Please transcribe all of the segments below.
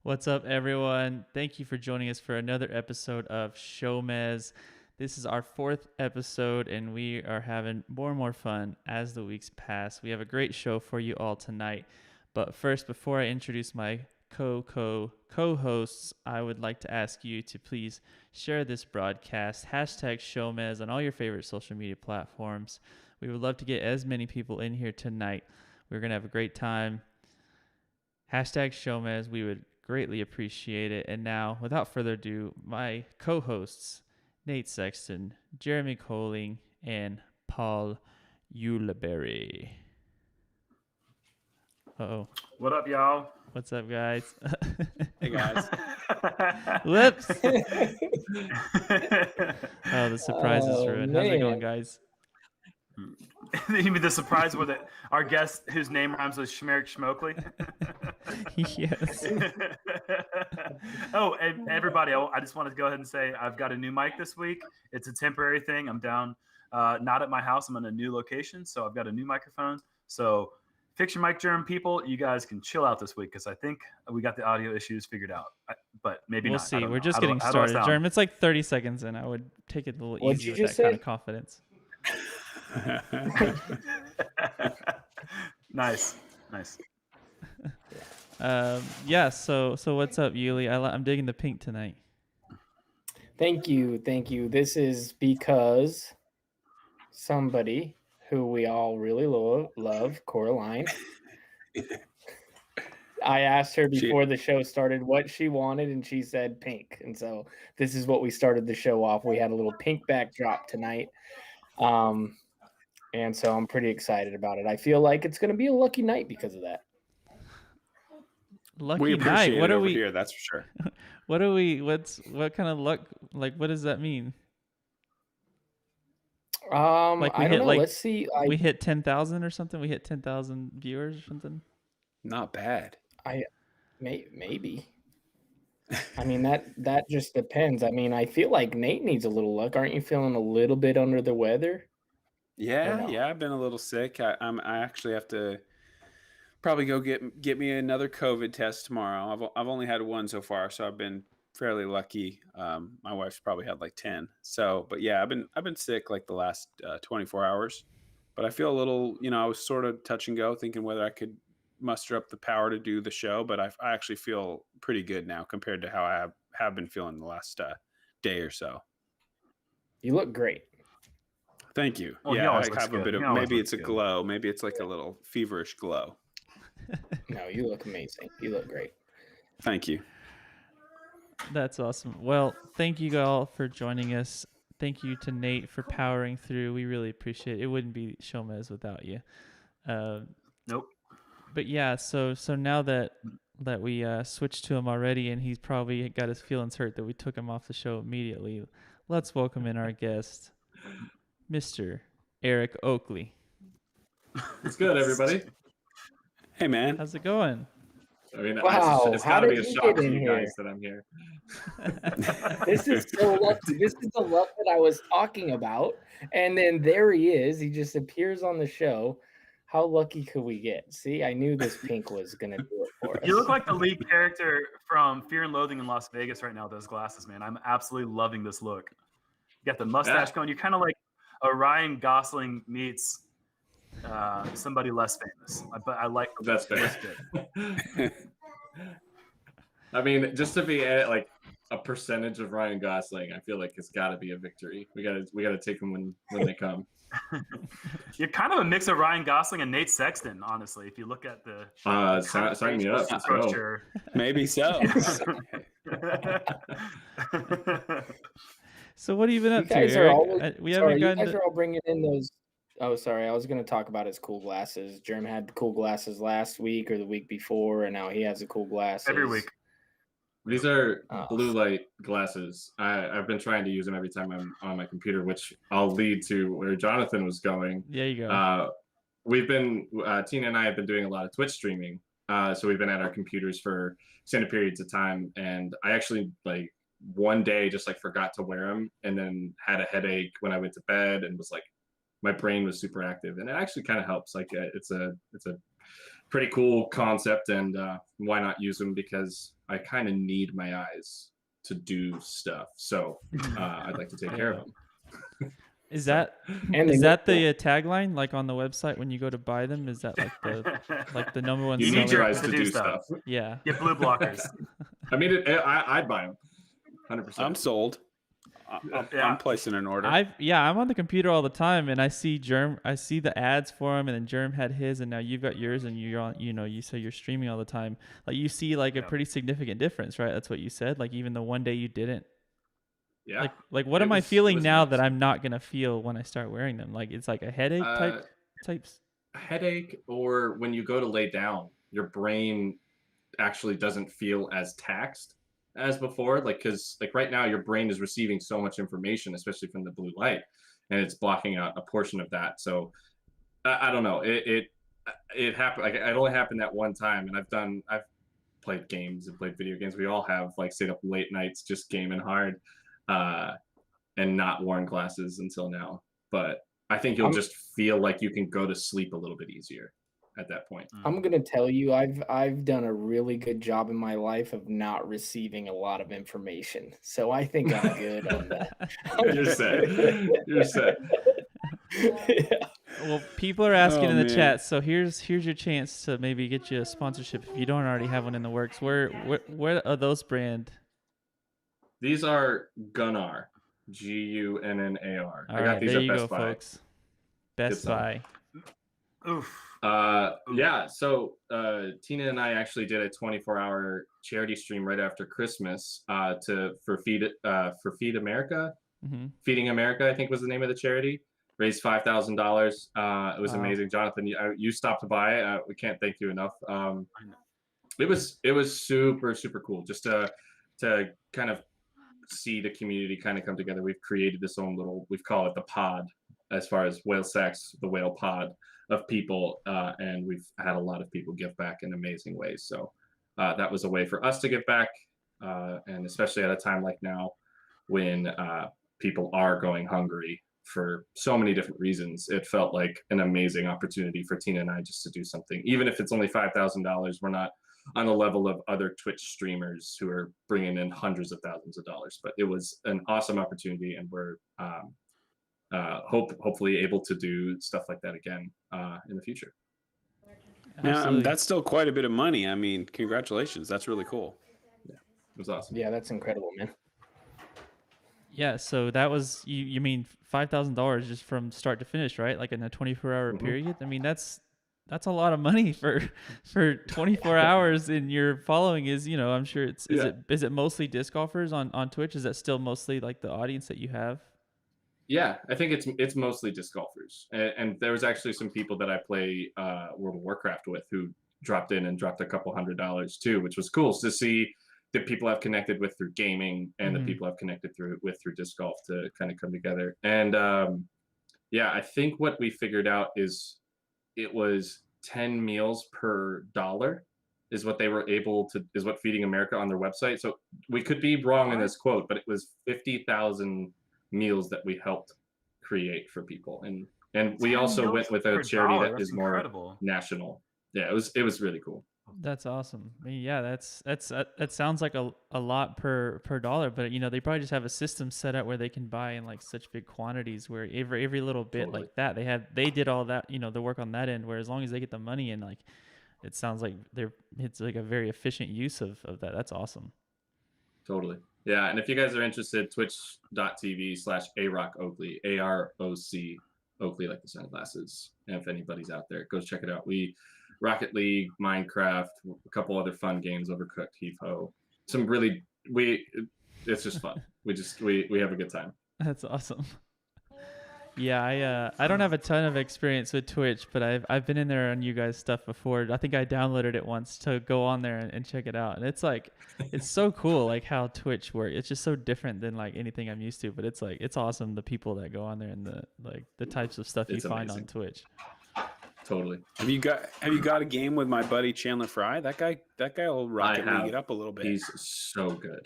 What's up, everyone? Thank you for joining us for another episode of SHOWMEZ. This is our fourth episode, and we are having more and more fun as the weeks pass. We have a great show for you all tonight. But first, before I introduce my co-hosts, I would like to ask you to please share this broadcast, hashtag SHOWMEZ on all your favorite social media platforms. We would love to get as many people in here tonight. We're going to have a great time. Hashtag SHOWMEZ. We would greatly appreciate it. And now, without further ado, my co-hosts, Nate Sexton, Jeremy Koling, and Paul Ulibarri. Uh-oh. What up, y'all? What's up, guys? Hey, guys. Whoops. Oh, the surprise is ruined. How's it going, guys? You mean the surprise with it? Our guest, whose name rhymes with Schmerick Schmokley. Yes. Oh, and everybody, I just wanted to go ahead and say I've got a new mic this week. It's a temporary thing. I'm down, not at my house. I'm in a new location, so I've got a new microphone. So fix your mic, Jerm people. You guys can chill out this week because I think we got the audio issues figured out. But maybe we'll not. see. We're just getting started. Jerm, it's like 30 seconds in. I would take it a little easy with that kind of confidence. Nice. Yeah. So what's up, Yuli? I'm digging the pink tonight. Thank you. This is because somebody who we all really love, Coraline. I asked her before the show started what she wanted, and she said pink. And so this is what we started the show off. We had a little pink backdrop tonight. And so I'm pretty excited about it. I feel like it's going to be a lucky night because of that. Lucky we appreciate night. What it are over we here? That's for sure. What kind of luck? Like, what does that mean? Like I don't know. Like, let's see. We hit 10,000 or something. We hit 10,000 viewers or something. Not bad. Maybe. I mean, that just depends. I mean, I feel like Nate needs a little luck. Aren't you feeling a little bit under the weather? Yeah, I've been a little sick. I actually have to probably go get me another COVID test tomorrow. I've only had one so far, so I've been fairly lucky. My wife's probably had like 10. So, but yeah, I've been sick like the last 24 hours. But I feel a little, I was sort of touch and go, thinking whether I could muster up the power to do the show. But I actually feel pretty good now compared to how I have been feeling the last day or so. You look great. Thank you. Well, yeah, I have a bit of, maybe it's a glow. Maybe it's like Yeah. a little feverish glow. No, you look amazing. You look great. Thank you. That's awesome. Well, thank you all for joining us. Thank you to Nate for powering through. We really appreciate it. It wouldn't be SHOWMEZ without you. Nope. But yeah, so now that we switched to him already, and he's probably got his feelings hurt that we took him off the show immediately, let's welcome in our guest, Mr. Eric Oakley. It's good, everybody. Hey, man. How's it going? I mean, Wow, it's how got to be did a you shock get to in you here? guys that I'm here. This is so lucky. This is the luck that I was talking about. And then there he is. He just appears on the show. How lucky could we get? See, I knew this pink was going to do it for us. You look like the lead character from Fear and Loathing in Las Vegas right now. Those glasses, man. I'm absolutely loving this look. You got the mustache going. You're kind of like a Ryan Gosling meets somebody less famous. But I like That's fair. I mean, just to be at like a percentage of Ryan Gosling, I feel like it's got to be a victory. We gotta take them when they come. You're kind of a mix of Ryan Gosling and Nate Sexton, honestly. If you look at the Sign me up. Let's go. structure. Maybe so. So what have you been up You to, guys are Eric? always, We sorry, haven't you gotten guys are all bringing in those. Oh, sorry. I was going to talk about his cool glasses. Jerm had cool glasses last week or the week before, and now he has the cool glasses. Every week. These are blue light glasses. I've been trying to use them every time I'm on my computer, which I'll lead to where Jonathan was going. There you go. We've been, Tina and I have been doing a lot of Twitch streaming. So we've been at our computers for extended periods of time. And I actually like one day just like forgot to wear them and then had a headache when I went to bed and was like, my brain was super active. And it actually kind of helps. Like it's a pretty cool concept, and why not use them? Because I kind of need my eyes to do stuff, so I'd like to take care of them. Is that the tagline, like on the website when you go to buy them? Is that like the number one? You seller? need your eyes to do stuff. Yeah. Get blue blockers. I mean, I'd buy them. 100%. I'm sold. I'm placing an order. I'm on the computer all the time, and I see Jerm. I see the ads for him, and then Jerm had his, and now you've got yours, and you're on. You say you're streaming all the time. Like you see like a pretty significant difference, right? That's what you said. Like even the one day you didn't. Yeah. Like what am I feeling now that I'm not gonna feel when I start wearing them? Like it's like a headache types. Headache, or when you go to lay down, your brain actually doesn't feel as taxed as before. Like because like right now your brain is receiving so much information, especially from the blue light, and it's blocking out a portion of that. So I don't know. It happened. Like it only happened that one time, and I've played games and played video games. We all have like stayed up late nights just gaming hard. And not worn glasses until now, but I think you'll just feel like you can go to sleep a little bit easier at that point. I'm gonna tell you, I've done a really good job in my life of not receiving a lot of information, so I think I'm good on that. You're set. You're set. Yeah. Well, people are asking in the chat, so here's your chance to maybe get you a sponsorship if you don't already have one in the works. Where are those brand? These are Gunnar, Gunnar. I got these at Best Buy, folks. Best Buy. Oof. Yeah. So Tina and I actually did a 24-hour charity stream right after Christmas for Feed America. Mm-hmm. Feeding America, I think was the name of the charity. Raised $5,000. It was amazing, Jonathan. You stopped by. We can't thank you enough. It was super cool just to kind of see the community kind of come together. We've created this own little, we call it the pod, as far as whale sex, the whale pod of people, and we've had a lot of people give back in amazing ways. So that was a way for us to give back, and especially at a time like now when people are going hungry for so many different reasons, it felt like an amazing opportunity for Tina and I just to do something, even if it's only $5,000. We're not on the level of other Twitch streamers who are bringing in hundreds of thousands of dollars, but it was an awesome opportunity, and we're hopefully able to do stuff like that again in the future. Yeah, that's still quite a bit of money. I mean, congratulations. That's really cool. Yeah, it was awesome. Yeah, that's incredible, man. Yeah, so that was you mean $5,000 just from start to finish, right? Like in a 24-hour period. I mean, that's a lot of money for 24 hours in your following is, I'm sure is it mostly disc golfers on Twitch? Is that still mostly like the audience that you have? Yeah, I think it's mostly disc golfers. And there was actually some people that I play World of Warcraft with who dropped in and dropped a couple $100 too, which was cool to see the people I've connected with through gaming and the people I've connected through disc golf to kind of come together. And I think what we figured out is it was 10 meals per dollar is what they were able to, is what Feeding America on their website. So we could be wrong in this quote, but it was 50,000 meals that we helped create for people. And we also went with a charity that is more national. Yeah, it was really cool. That's awesome. I mean, yeah, that sounds like a lot per dollar, but they probably just have a system set up where they can buy in like such big quantities where every little bit like that they did all that, the work on that end, where as long as they get the money in, like it sounds like it's like a very efficient use of that. That's awesome. Totally. Yeah, and if you guys are interested, twitch.tv/AROC-Oakley, AROC Oakley, like the sunglasses. And if anybody's out there, go check it out. We Rocket League, Minecraft, a couple other fun games, Overcooked, Heave-Ho. It's just fun. We have a good time. That's awesome. Yeah, I don't have a ton of experience with Twitch, but I've been in there on you guys' stuff before. I think I downloaded it once to go on there and check it out. And it's like, it's so cool, like how Twitch works. It's just so different than like anything I'm used to, but it's like, it's awesome. The people that go on there and the types of stuff you find on Twitch. Totally. Have you got a game with my buddy Chandler Fry? That guy will Rocket League it up a little bit. He's so good.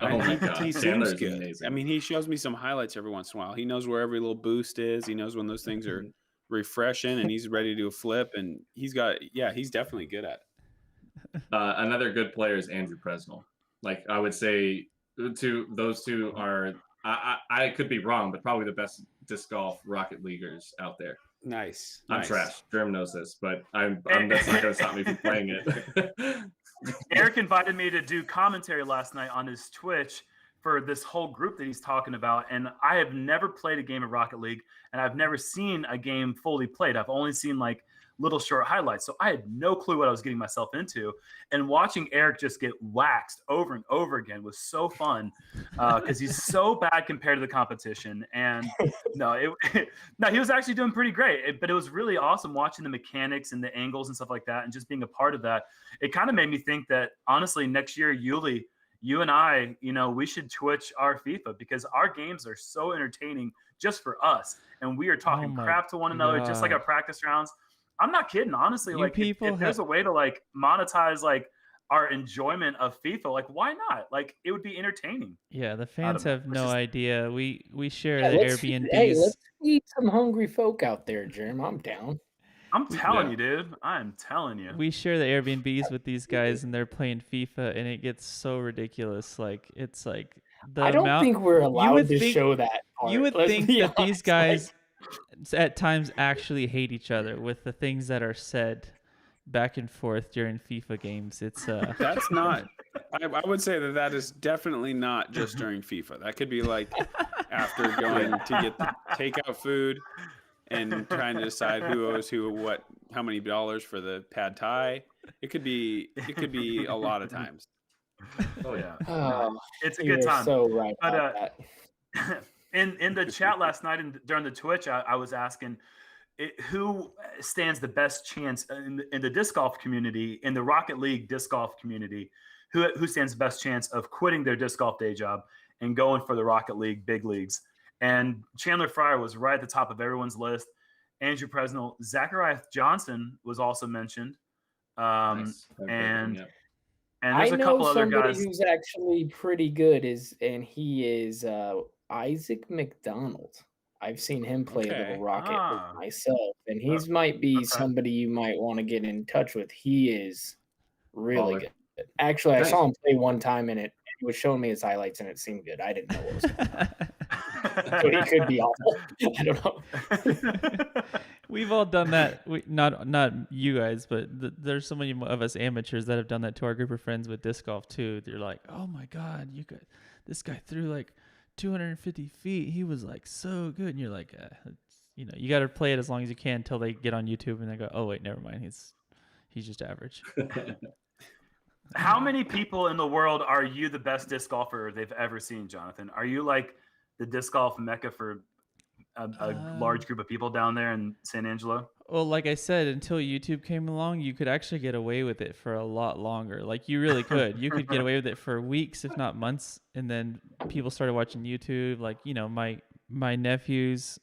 Oh my God. He seems good. Amazing. I mean, he shows me some highlights every once in a while. He knows where every little boost is. He knows when those things are refreshing, and he's ready to do a flip, and he's definitely good at it. Another good player is Andrew Presnell. Like I would say, those two are. I could be wrong, but probably the best disc golf Rocket Leaguers out there. Nice. I'm trash. Jerm knows this, but that's not going to stop me from playing it. Eric invited me to do commentary last night on his Twitch for this whole group that he's talking about. And I have never played a game of Rocket League, and I've never seen a game fully played. I've only seen like little short highlights. So I had no clue what I was getting myself into. And watching Eric just get waxed over and over again was so fun because he's so bad compared to the competition. And no, he was actually doing pretty great. But it was really awesome watching the mechanics and the angles and stuff like that, and just being a part of that. It kind of made me think that honestly, next year, Yuli, you and I, we should Twitch our FIFA because our games are so entertaining just for us. And we are talking crap to one another, just like our practice rounds. I'm not kidding. Honestly, like if there's a way to like monetize like our enjoyment of FIFA, like why not? Like it would be entertaining. Yeah, the fans have no idea. We share the Airbnbs. Hey, let's feed some hungry folk out there, Jerm. I'm down. I'm telling you, dude. I'm telling you. We share the Airbnbs with these guys, and they're playing FIFA, and it gets so ridiculous. Like it's like I don't think we're allowed to show that part. You would think that these guys at times actually hate each other with the things that are said back and forth during FIFA games. It's that's not. I would say that is definitely not just during FIFA. That could be like after going to get the takeout food and trying to decide who owes who how many dollars for the pad thai. It could be a lot of times. Oh yeah, it's a good time. So right about that. In the chat last night and during the Twitch, I was asking who stands the best chance in the disc golf community, in the Rocket League disc golf community, who stands the best chance of quitting their disc golf day job and going for the Rocket League big leagues. And Chandler Fryer was right at the top of everyone's list. Andrew Presnell, Zachariah Johnson was also mentioned. Nice. And there's a couple other guys. I know somebody who's actually pretty good he is Isaac McDonald. I've seen him play a little Rocket with myself, and he might be somebody you might want to get in touch with. He is really good. Actually, I saw him play one time, and he was showing me his highlights, and it seemed good. I didn't know what was going on. So he could be awful. I don't know. We've all done that. Not you guys, but there's so many of us amateurs that have done that to our group of friends with disc golf too. They're like, "Oh my God, this guy threw like 250 feet. He was like so good." And you're like, you got to play it as long as you can until they get on YouTube and they go, "Oh wait, never mind. He's just average." How many people in the world are you the best disc golfer they've ever seen, Jonathan? Are you like the disc golf mecca for a large group of people down there in San Angelo? Well, like I said, until YouTube came along, you could actually get away with it for a lot longer. Like you really could. You could get away with it for weeks, if not months. And then people started watching YouTube. Like, my nephews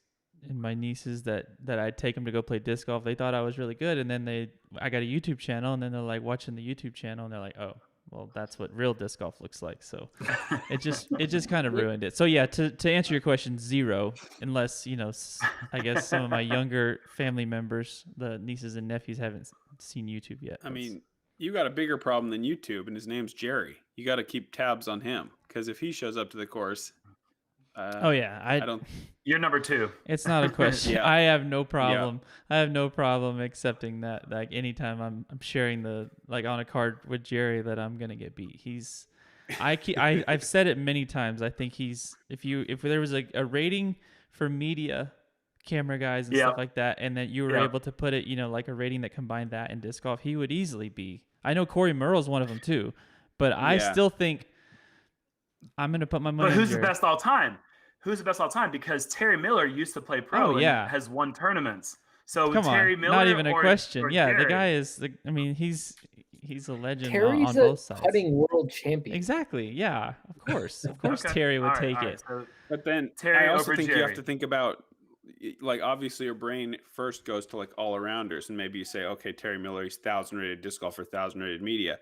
and my nieces that I'd take them to go play disc golf, they thought I was really good. And then I got a YouTube channel, and then they're like watching the YouTube channel, and they're like, "Oh, well, that's what real disc golf looks like." So it just kind of ruined it. So yeah, to answer your question, 0, unless, I guess some of my younger family members, the nieces and nephews, haven't seen YouTube yet. I mean, you got a bigger problem than YouTube, and his name's Jerry. You got to keep tabs on him, because if he shows up to the course, I don't. You're number 2. It's not a question. Yeah. I have no problem. Yeah. I have no problem accepting that. Like anytime I'm sharing on a card with Jerry that I'm gonna get beat. I've said it many times. I think if there was a rating for media, camera guys and stuff like that, and that you were able to put it, like a rating that combined that and disc golf, he would easily be. I know Corey Merle's one of them too, but I still think I'm gonna put my money. But who's the Jerry. best all time? Who's the best all time? Because Terry Miller used to play pro and has won tournaments. So Come Terry on, Miller, not even a question. Yeah, Jerry. The guy is. He's a legend Terry's on both sides. Putting world champion. Exactly. Yeah. Of course. Terry would take it. So but then Terry I also over think Jerry. you have to think about, like, obviously your brain first goes to like all arounders, and maybe you say, okay, Terry Miller, he's 1,000 rated disc golf for 1,000 rated media,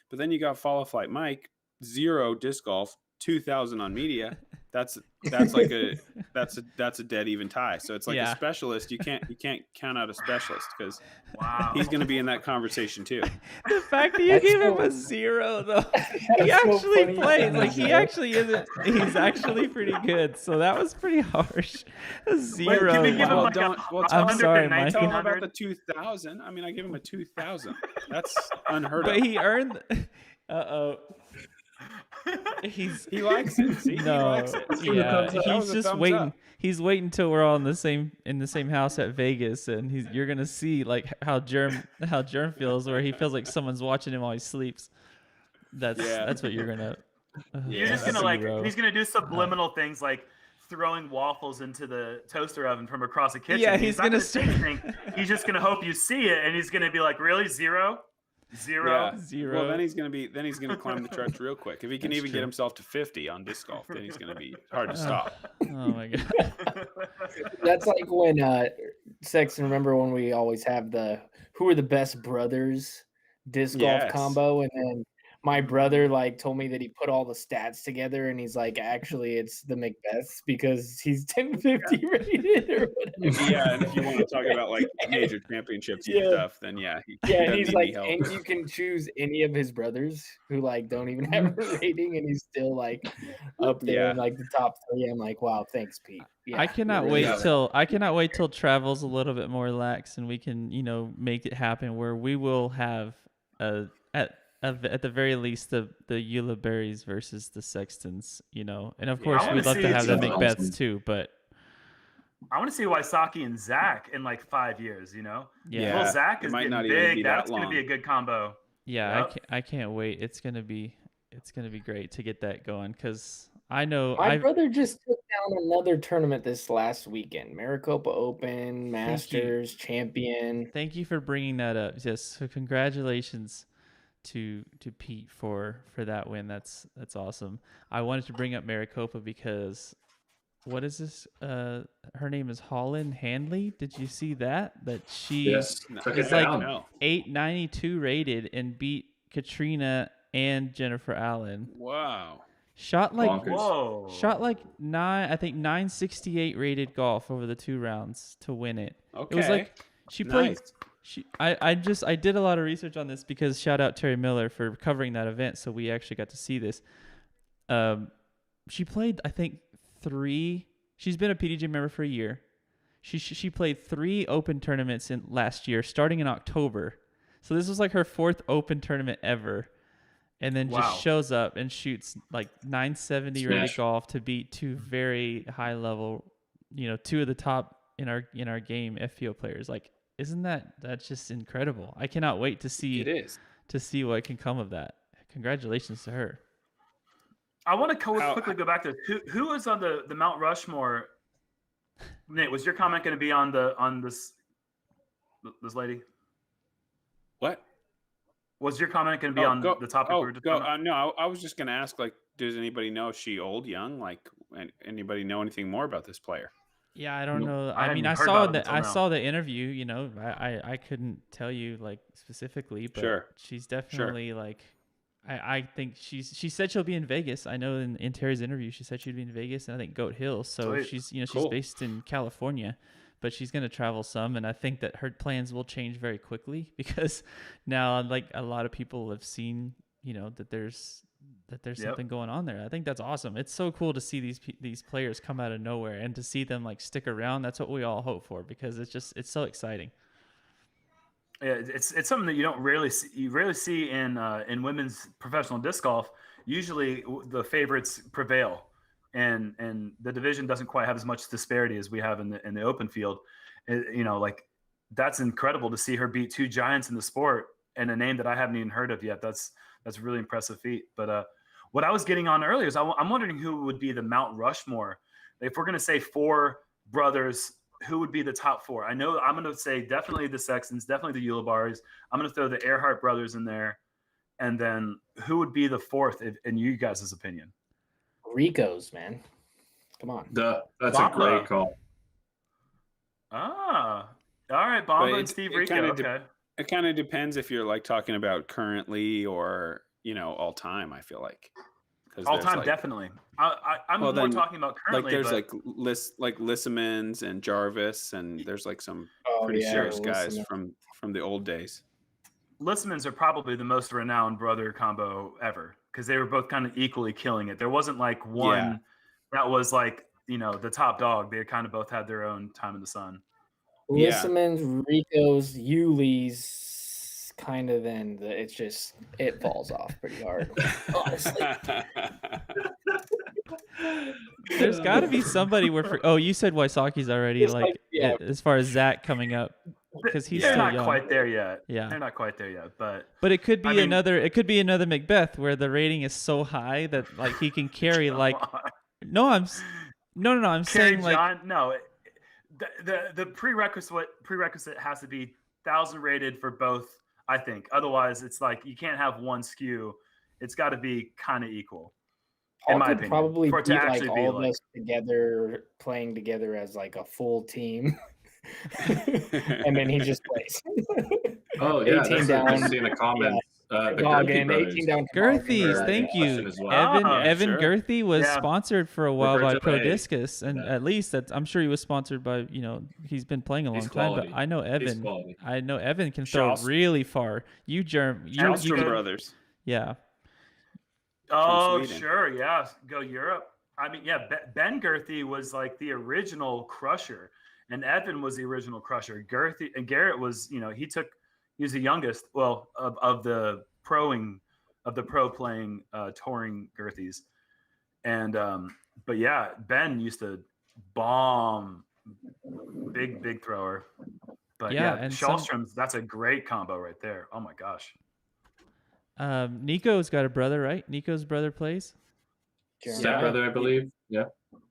but then you got Follow Flight Mike, 0 disc golf, 2,000 on media. that's like that's a dead even tie. So it's like a specialist. You can't count out a specialist because he's going to be in that conversation too. The fact that you gave him a 0 though, he actually plays like he actually isn't. He's actually pretty good. So that was pretty harsh. A 0. Can we give him Well, like I'm sorry, Mike. Tell him about the 2,000. I mean, I give him a 2,000. That's unheard of. But he earned. He likes it. See, he likes it. Yeah, he's just waiting. Up. He's waiting until we're all in the same house at Vegas, and you're gonna see like how Jerm feels, where he feels like someone's watching him while he sleeps. That's what you're gonna. You're just gonna like. He's gonna do subliminal things like throwing waffles into the toaster oven from across the kitchen. Yeah, he's gonna say anything. He's just gonna hope you see it, and he's gonna be like, "Really, 0? 0? Yeah. 0. Well, then he's gonna climb the charts real quick. If he can get himself to 50 on disc golf, then he's gonna be hard to stop. Oh my god. That's like when Sexton. Remember when we always have the who are the best brothers disc golf combo, and then my brother like told me that he put all the stats together, and he's like, actually, it's the Macbeths because he's 1050 rated or whatever. Yeah, and if you want to talk about like major championships and stuff, then and he's like, and you can choose any of his brothers who like don't even have a rating, and he's still like up there in like the top 3. I'm like, wow, thanks, Pete. Yeah, I cannot wait till travel's a little bit more lax, and we can make it happen where we will have at the very least the Ulibarris versus the Sextons, and of course we'd love to have the Macbeths too, but I want to see Wysocki and Zach in like 5 years, Yeah. Well, Zach is getting big. That's going to be a good combo. Yeah, yep. I can't wait. It's gonna be great to get that going because I know my brother just took down another tournament this last weekend. Maricopa Open, Masters, Champion. Thank you for bringing that up. Yes, so congratulations to Pete for that win. That's awesome. I wanted to bring up Maricopa because what is this? Her name is Holland Handley. Did you see that she is like 892 rated and beat Katrina and Jennifer Allen? Wow. Shot like 968 rated golf over the 2 rounds to win it. Okay. It was like she played. I did a lot of research on this because shout out Terry Miller for covering that event, so we actually got to see this. She played I think 3. She's been a PDG member for a year. She played 3 open tournaments in last year, starting in October. So this was like her 4th open tournament ever, and then just shows up and shoots like 970 rated golf to beat 2 very high level, 2 of the top in our game FPO players. Like, isn't that's just incredible? I cannot wait to see what can come of that. Congratulations to her. I want to quickly go back to who was on the Mount Rushmore. Nate, was your comment going to be on this lady? What? Was your comment going to be on the topic? No, I was just going to ask, like, does anybody know if she old, young? Like, anybody know anything more about this player? Yeah, I don't know. I mean, I saw the interview. I couldn't tell you like specifically, but she's definitely like. I think she said she'll be in Vegas. I know in Terry's interview she said she'd be in Vegas, and I think Goat Hill. So she's she's based in California, but she's going to travel some, and I think that her plans will change very quickly because now like a lot of people have seen that there's something going on there. I think that's awesome. It's so cool to see these players come out of nowhere and to see them like stick around. That's what we all hope for because it's so exciting. Yeah, it's something that you don't rarely see. You rarely see in women's professional disc golf. Usually, the favorites prevail, and the division doesn't quite have as much disparity as we have in the open field. Like that's incredible to see her beat 2 giants in the sport and a name that I haven't even heard of yet. That's a really impressive feat. But what I was getting on earlier is I'm wondering who would be the Mount Rushmore if we're going to say 4 brothers. Who would be the top 4? I know I'm going to say definitely the Sextons, definitely the Ulibarris. I'm going to throw the Earhart brothers in there. And then who would be the 4th in you guys' opinion? Rico's, man. Come on. That's a great call. All right. Bomba and Steve Rico. Okay. It kind of depends if you're like talking about currently or, all time, I feel like. All time, definitely. I'm more talking about currently. There's Lissamans and Jarvis, and there's some pretty serious guys from the old days. Lissamans are probably the most renowned brother combo ever because they were both kind of equally killing it. There wasn't one that was the top dog. They kind of both had their own time in the sun. Lissamans, Rico's, Yuli's, kind of then it falls off pretty hard. Honestly. There's got to be somebody where you said Waisaki's already as far as Zach coming up because he's still young. They're not quite there yet. Yeah, they're not quite there yet. But it could be another Macbeth where the rating is so high that he can carry I'm saying John, no. The prerequisite has to be 1,000 rated for both. I think otherwise it's you can't have one skew. It's got to be kind of equal. Paul in my opinion, probably be all of us together playing together as a full team, and then he just plays. Oh yeah, 18 down. I see in the comments. The Girthy 18 down. Girthy's, thank you. Well. Evan Girthy was sponsored for a while by Pro Discus, and at least I'm sure he was sponsored by he's been playing a long time. But I know Evan can throw really far. You Jerm, you brothers. Yeah. Oh sure, yeah. Go Europe. I mean, yeah. Ben Girthy was the original crusher, and Evan was the original crusher. Girthy and Garrett was he was the youngest, of the pro playing touring Girthies. And but yeah, Ben used to bomb, big thrower. But and Shawstrom's, that's a great combo right there. Oh my gosh. Nico's got a brother, right? Nico's brother plays. Stepbrother, I believe. Yeah.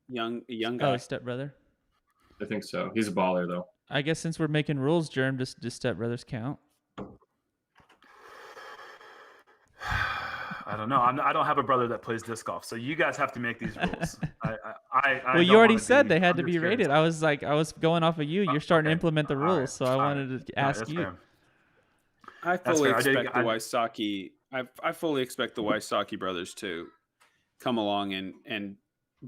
Young guy. Oh, stepbrother. I think so. He's a baller though. I guess since we're making rules, Jerm, does stepbrothers count? I don't know. I don't have a brother that plays disc golf, so you guys have to make these rules. Well, you already said they had to be rated. I was going off of you. You're starting to implement the rules, so I wanted to ask you. Fair. I fully expect the Wysocki. I fully expect the Wysocki brothers to come along and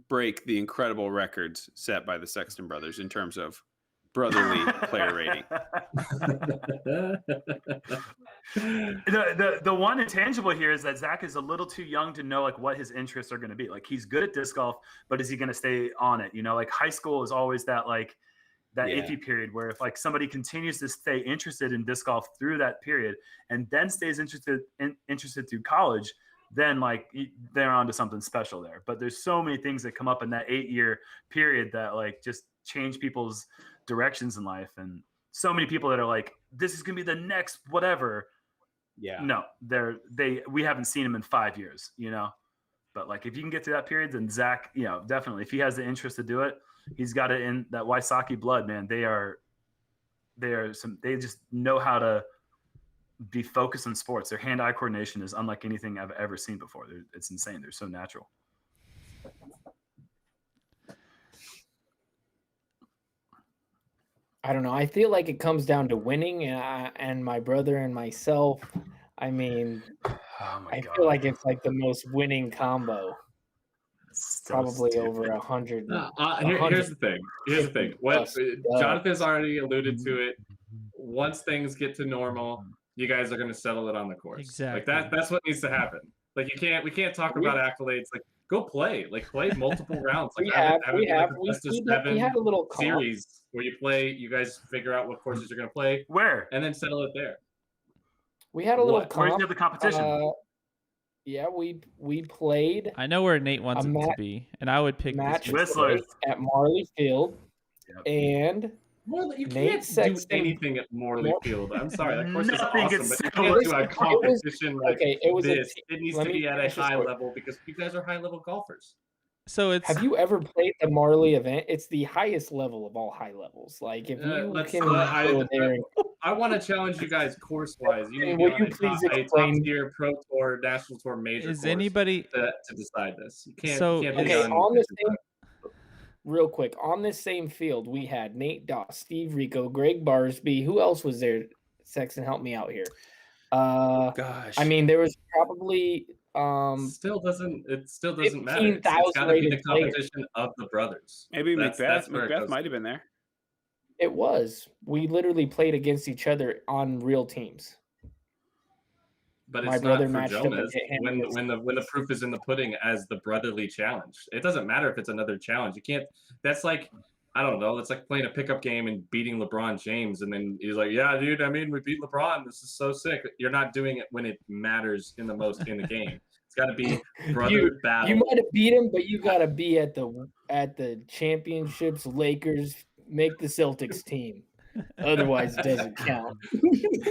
break the incredible records set by the Sexton brothers in terms of brotherly player rating. The one intangible here is that Zach is a little too young to know what his interests are going to be. He's good at disc golf, but is he going to stay on it? High school is always that iffy period where if somebody continues to stay interested in disc golf through that period and then stays interested through college, then they're onto something special there. But there's so many things that come up in that 8-year period that just change people's directions in life, and so many people that are this is gonna be the next whatever. No, we haven't seen him in 5 years, but if you can get through that period, then Zach, definitely, if he has the interest to do it, he's got it in that Wysocki blood, man. They just know how to be focused on sports. Their hand-eye coordination is unlike anything I've ever seen before. It's insane. They're so natural. I don't know. I feel like it comes down to winning, and my brother and myself. I mean, I feel like it's the most winning combo. Probably over 100. Here's the thing. What Jonathan's already alluded to it. Once things get to normal, you guys are going to settle it on the course. Exactly. That's what needs to happen. We can't talk about accolades. Go play. Play multiple rounds. We had a little series where you play. You guys figure out what courses you're going to play. Where? And then settle it there. We had a little Where did you have the competition? Yeah, we played. I know where Nate wants it to be, and I would pick Whistler at Marley Field, and you can't do anything at Morley Field. I'm sorry, that course is awesome, but you can't do a competition this. It needs to be at a high level because you guys are high-level golfers. So have you ever played the Marley event? It's the highest level of all high levels. If you can go there. I want to challenge you guys course-wise. You need to be on a top-tier Pro Tour, National Tour, Major course anybody to decide this. You can't. On the same. Real quick, on this same field, we had Nate Doss, Steve Rico, Greg Barsby. Who else was there? Sexton, help me out here. Gosh. I mean, there was probably Still doesn't matter. It's 15,000 got to be the rated players. competition of the brothers. Maybe That's where it Macbeth goes might to. have been there. It was. We literally played against each other on real teams. But My it's brother not for matched up and Jomez hit him when against- the proof is in the pudding as the brotherly challenge. It doesn't matter if it's another challenge. You can't. That's like, I don't know. It's like playing a pickup game and beating LeBron James, and then he's like, "Yeah, dude. I mean, we beat LeBron. This is so sick." You're not doing it when it matters in the most in the game. It's got to be brother battle. You might have beat him, but you got to be at the championships. Lakers make the Celtics team. Otherwise, it doesn't count.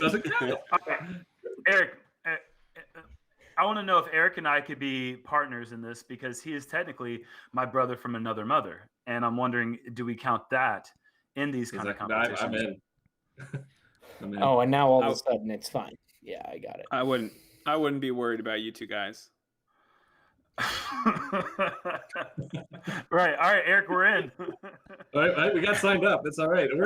Doesn't count. Okay. Eric, I want to know if Eric and I could be partners in this because he is technically my brother from another mother. And I'm wondering, do we count that in these kind of competitions? I'm in. I'm in. Oh, and now all of a sudden it's fine. Yeah, I got it. I wouldn't be worried about you two guys. Right. All right, Eric, we're in. All right, we got signed up. It's all right. We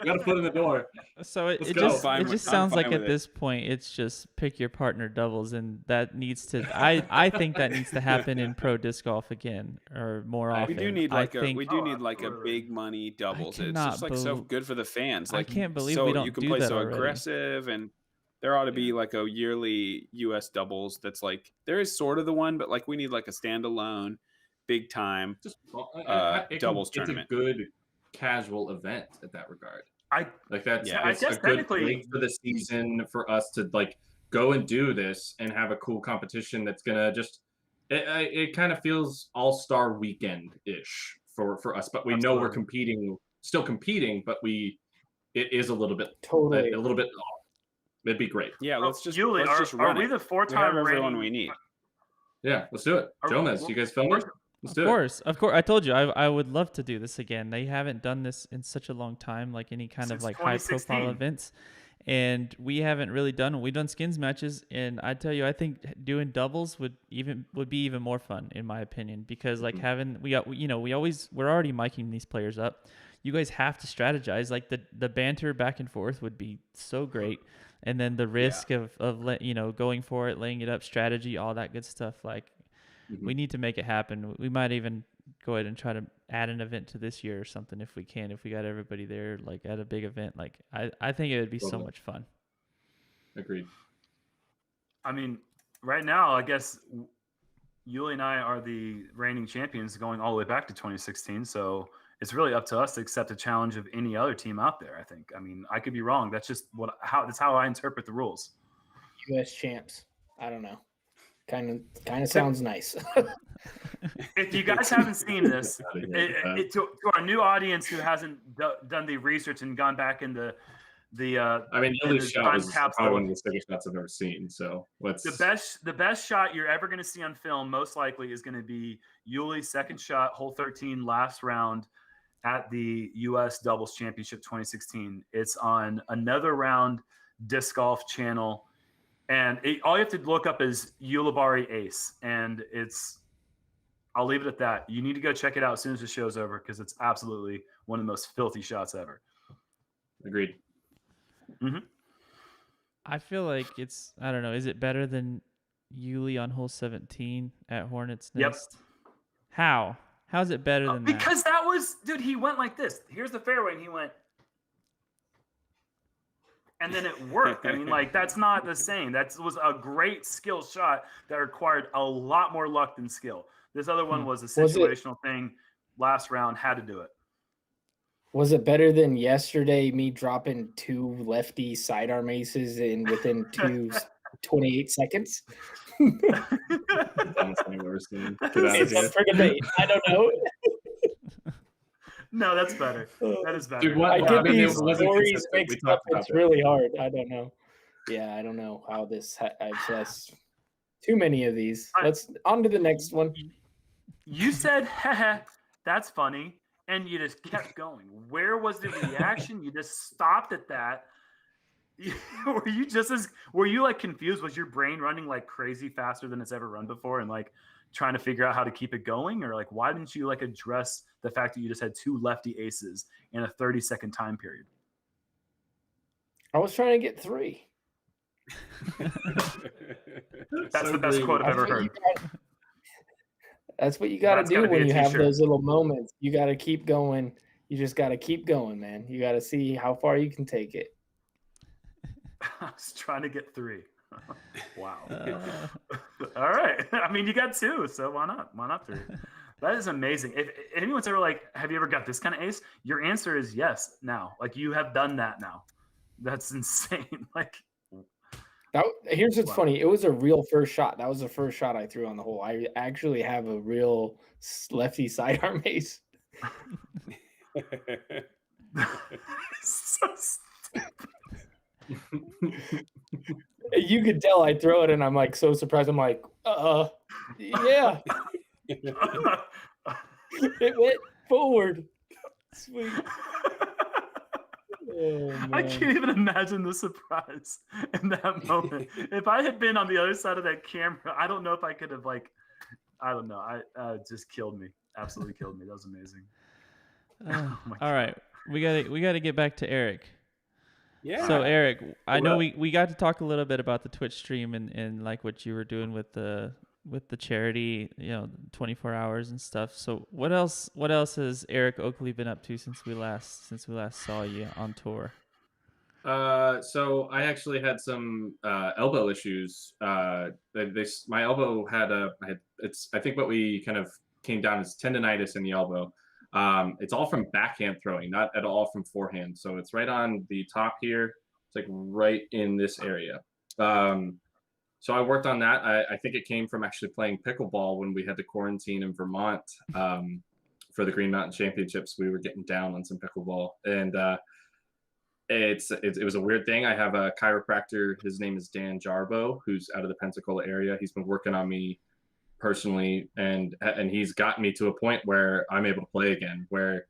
got a foot in the door. So it Let's go. just sounds like at this point it's just pick your partner doubles, and that needs to I think that needs to happen in pro disc golf again or more often. We do need like a absolutely. big money doubles. It's cannot just like so good for the fans. Like I can't believe so we don't you can do play that so already. aggressive, and there ought to be like a yearly US doubles that's like there is sort of the one, but like we need like a standalone big time doubles tournament. It's a good casual event at that regard. I guess it's a good technically break for the season for us to like go and do this and have a cool competition that's gonna just it kind of feels all-star weekend-ish for us, but we know we're still competing, but it is a little bit Totally. a little bit off. It'd be great. Yeah, let's just Julie, run are we it. the We four-time have everyone reigning? we need. Yeah, let's do it. Jomez, you guys filming? Let's do it. Of course. I told you I would love to do this again. They haven't done this in such a long time, like any kind of Since like high profile 2016. events. And we haven't really done. We've done skins matches, and I tell you, I think doing doubles would be even more fun, in my opinion, because like we're already miking these players up. You guys have to strategize. Like the banter back and forth would be so great, and then the risk of going for it, laying it up, strategy, all that good stuff. Like we need to make it happen. We might even go ahead and try to add an event to this year or something if we can. If we got everybody there, like at a big event, like I think it would be so much fun. Agreed. I mean, right now, I guess Yuli and I are the reigning champions going all the way back to 2016. So it's really up to us to accept the challenge of any other team out there, I think. I mean, I could be wrong. That's just that's how I interpret the rules. US champs. I don't know. Kind of sounds nice. If you guys haven't seen this, to our new audience who hasn't done the research and gone back in the Yuli's shot is probably one of the sickest shots I've ever seen. So the best shot you're ever going to see on film, most likely, is going to be Yuli's second shot, hole 13, last round at the U.S. Doubles Championship 2016. It's on Another Round Disc Golf channel, and all you have to look up is Ulibarri Ace, and I'll leave it at that. You need to go check it out as soon as the show's over because it's absolutely one of the most filthy shots ever. Agreed. Mm-hmm. I feel like I don't know. Is it better than Yuli on hole 17 at Hornets Nest? Yep. How's it better than that? Because that was, dude, he went like this. Here's the fairway, and he went. And then it worked. I mean, like, that's not the same. That was a great skill shot that required a lot more luck than skill. This other one was a situational thing. Last round, had to do it. Was it better than yesterday, me dropping 2 lefty sidearm aces within 28 seconds? Dumbest thing I've ever seen. It's up for debate. I don't know. No, that's better. That is better. Dude, I get these stories mixed up. It's really hard. I don't know. Yeah, I don't know how this. I've just too many of these. Let's on to the next one. You said, that's funny. And you just kept going. Where was the reaction? You just stopped at that. Were you like confused? Was your brain running like crazy faster than it's ever run before and like trying to figure out how to keep it going? Or like, why didn't you like address the fact that you just had 2 lefty aces in a 30-second time period? I was trying to get 3. That's the best quote I've ever heard. That's what you got to do when you have t-shirt. those little moments. You got to keep going. You just got to keep going, man. You got to see how far you can take it. I was trying to get 3. Wow. All right. I mean, you got 2, so why not? Why not 3? That is amazing. If anyone's ever like, have you ever got this kind of ace? Your answer is yes now. Like, you have done that now. That's insane. Like, here's what's funny. It was a real first shot. That was the first shot I threw on the hole. I actually have a real lefty sidearm ace. So stupid. You could tell I throw it and I'm like so surprised. I'm like, yeah. It went forward. Sweet. Oh, I can't even imagine the surprise in that moment. If I had been on the other side of that camera, I don't know if I could have, like, I don't know. I just killed me. Absolutely killed me. That was amazing. All right. We gotta get back to Eric. Yeah. So Eric, I know we got to talk a little bit about the Twitch stream and like what you were doing with the charity, 24 hours and stuff. So what else has Eric Oakley been up to since we last saw you on tour? So I actually had some elbow issues. My elbow I think what we kind of came down is tendonitis in the elbow. It's all from backhand throwing, not at all from forehand. So it's right on the top here. It's like right in this area. So I worked on that. I think it came from actually playing pickleball when we had to quarantine in Vermont for the Green Mountain Championships. We were getting down on some pickleball, and it was a weird thing. I have a chiropractor. His name is Dan Jarbo, who's out of the Pensacola area. He's been working on me personally, and he's gotten me to a point where I'm able to play again. Where,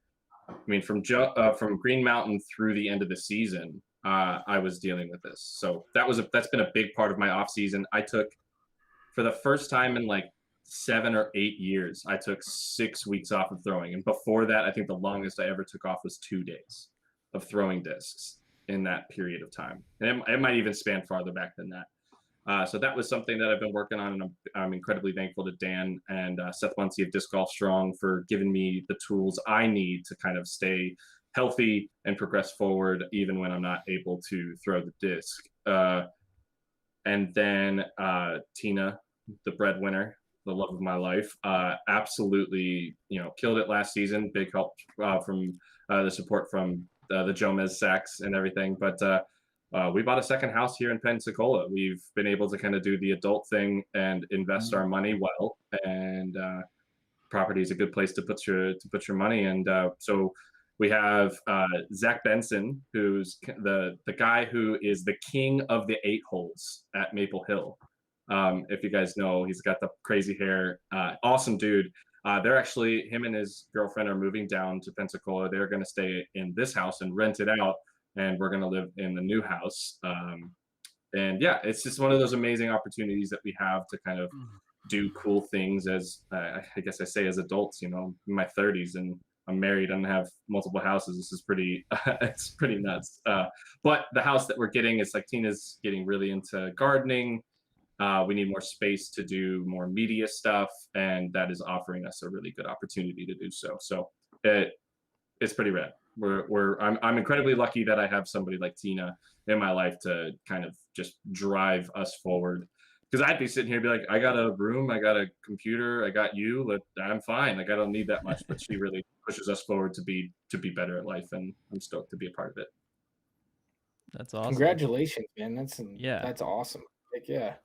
I mean, from Green Mountain through the end of the season, I was dealing with this. So that's been a big part of my off season. I took, for the first time in like 7 or 8 years, I took 6 weeks off of throwing. And before that, I think the longest I ever took off was 2 days of throwing discs in that period of time. And it might even span farther back than that. So that was something that I've been working on, and I'm incredibly thankful to Dan and Seth Muncie of Disc Golf Strong for giving me the tools I need to kind of stay healthy and progress forward even when I'm not able to throw the disc. And then Tina, the breadwinner, the love of my life, absolutely, killed it last season. Big help from the support from the Jomez sacks and everything. But we bought a second house here in Pensacola. We've been able to kind of do the adult thing and invest our money well. And property is a good place to put your money. And so we have Zach Benson, who's the guy who is the king of the 8 holes at Maple Hill. If you guys know, he's got the crazy hair. Awesome dude. They're actually, him and his girlfriend are moving down to Pensacola. They're going to stay in this house and rent it out, and we're going to live in the new house. And yeah, it's just one of those amazing opportunities that we have to kind of do cool things as, I guess I say as adults, in my 30s, and I'm married and have multiple houses. This is pretty, it's pretty nuts. But the house that we're getting is like, Tina's getting really into gardening. We need more space to do more media stuff, and that is offering us a really good opportunity to do so. So it's pretty rad. I'm incredibly lucky that I have somebody like Tina in my life to kind of just drive us forward. Because I'd be sitting here and be like, I got a room, I got a computer, I got you. I'm fine. Like, I don't need that much. But she really pushes us forward to be better at life, and I'm stoked to be a part of it. That's awesome. Congratulations, man. That's awesome. Like, yeah.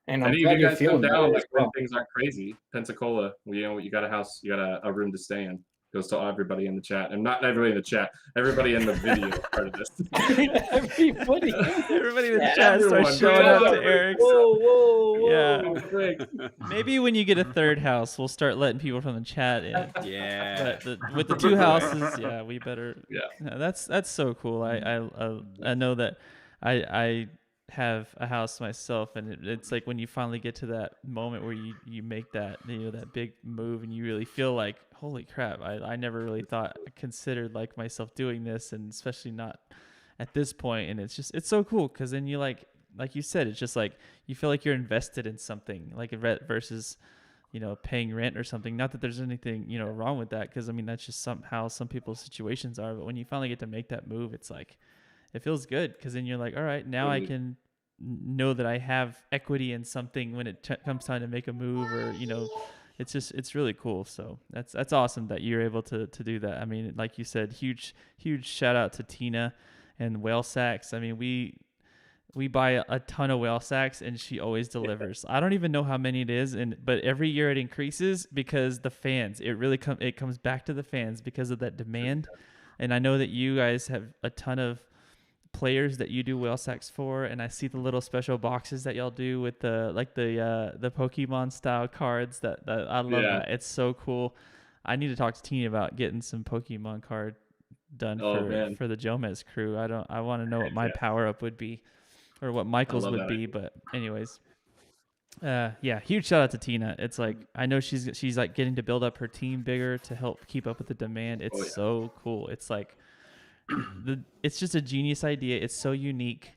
And I'm glad you're you guys feeling come down better. when things aren't crazy. Pensacola, you got a house, you got a room to stay in. Goes to everybody in the chat, and not everybody in the chat, everybody in the video part of this. everybody in the chat starts showing up to Eric's. Whoa. Yeah. Maybe when you get a third house, we'll start letting people from the chat in. Yeah. But with the 2 houses, yeah, we better. Yeah. That's so cool. I know that I have a house myself, and it's like when you finally get to that moment where you make that that big move, and you really feel like, holy crap, I never really considered myself doing this, and especially not at this point. And it's so cool, because then you like you said, it's just like you feel like you're invested in something, like versus, paying rent or something. Not that there's anything, wrong with that, because I mean, that's just somehow some people's situations are. But when you finally get to make that move, it's like, it feels good, because then you're like, all right, now I can know that I have equity in something when it comes time to make a move, or it's really cool. So that's awesome that you're able to do that. I mean, like you said, huge shout out to Tina and Whale Sacks. I mean, we buy a ton of whale sacks, and she always delivers. I don't even know how many it is, but every year it increases because the fans. It really comes back to the fans because of that demand. And I know that you guys have a ton of players that you do whale sacks for, and I see the little special boxes that y'all do with the Pokemon style cards. That I love that. It's so cool. I need to talk to Tina about getting some Pokemon card done for the Jomez crew. I want to know what my power up would be, or what Michael's would be. But anyways, huge shout out to Tina. It's like, I know she's like getting to build up her team bigger to help keep up with the demand. It's so cool. It's like it's just a genius idea. It's so unique,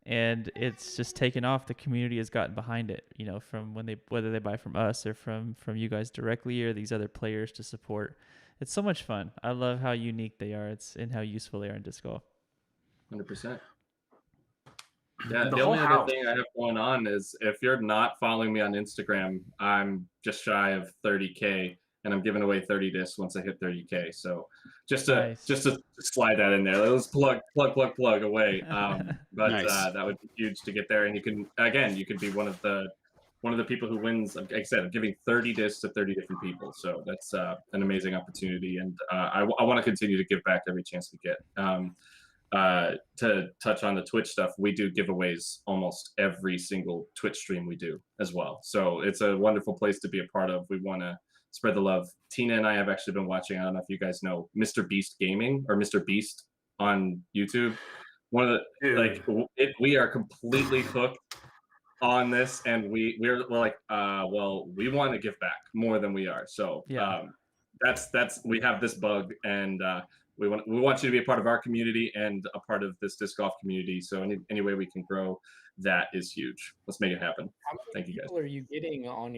and it's just taken off. The community has gotten behind it, from whether they buy from us or from you guys directly, or these other players to support. It's so much fun. I love how unique they are. And how useful they are in disc golf. 100%. Yeah, the only other thing I have going on is, if you're not following me on Instagram, I'm just shy of 30K, and I'm giving away 30 discs once I hit 30K. So just to slide that in there, let's plug away. But nice. That would be huge to get there, and you could be one of the people who wins. Like I said, I'm giving 30 discs to 30 different people, so that's an amazing opportunity, and I want to continue to give back every chance we get. To touch on the Twitch stuff, we do giveaways almost every single Twitch stream we do as well. So it's a wonderful place to be a part of. We want to spread the love. Tina and I have actually been watching, I don't know if you guys know, Mr. Beast Gaming, or Mr. Beast on YouTube. One of the, we are completely hooked on this, and we're like, we want to give back more than we are. So that's we have this bug, and we want you to be a part of our community and a part of this disc golf community. So any way we can grow, that is huge. Let's make it happen. Thank you guys. How many people are you getting on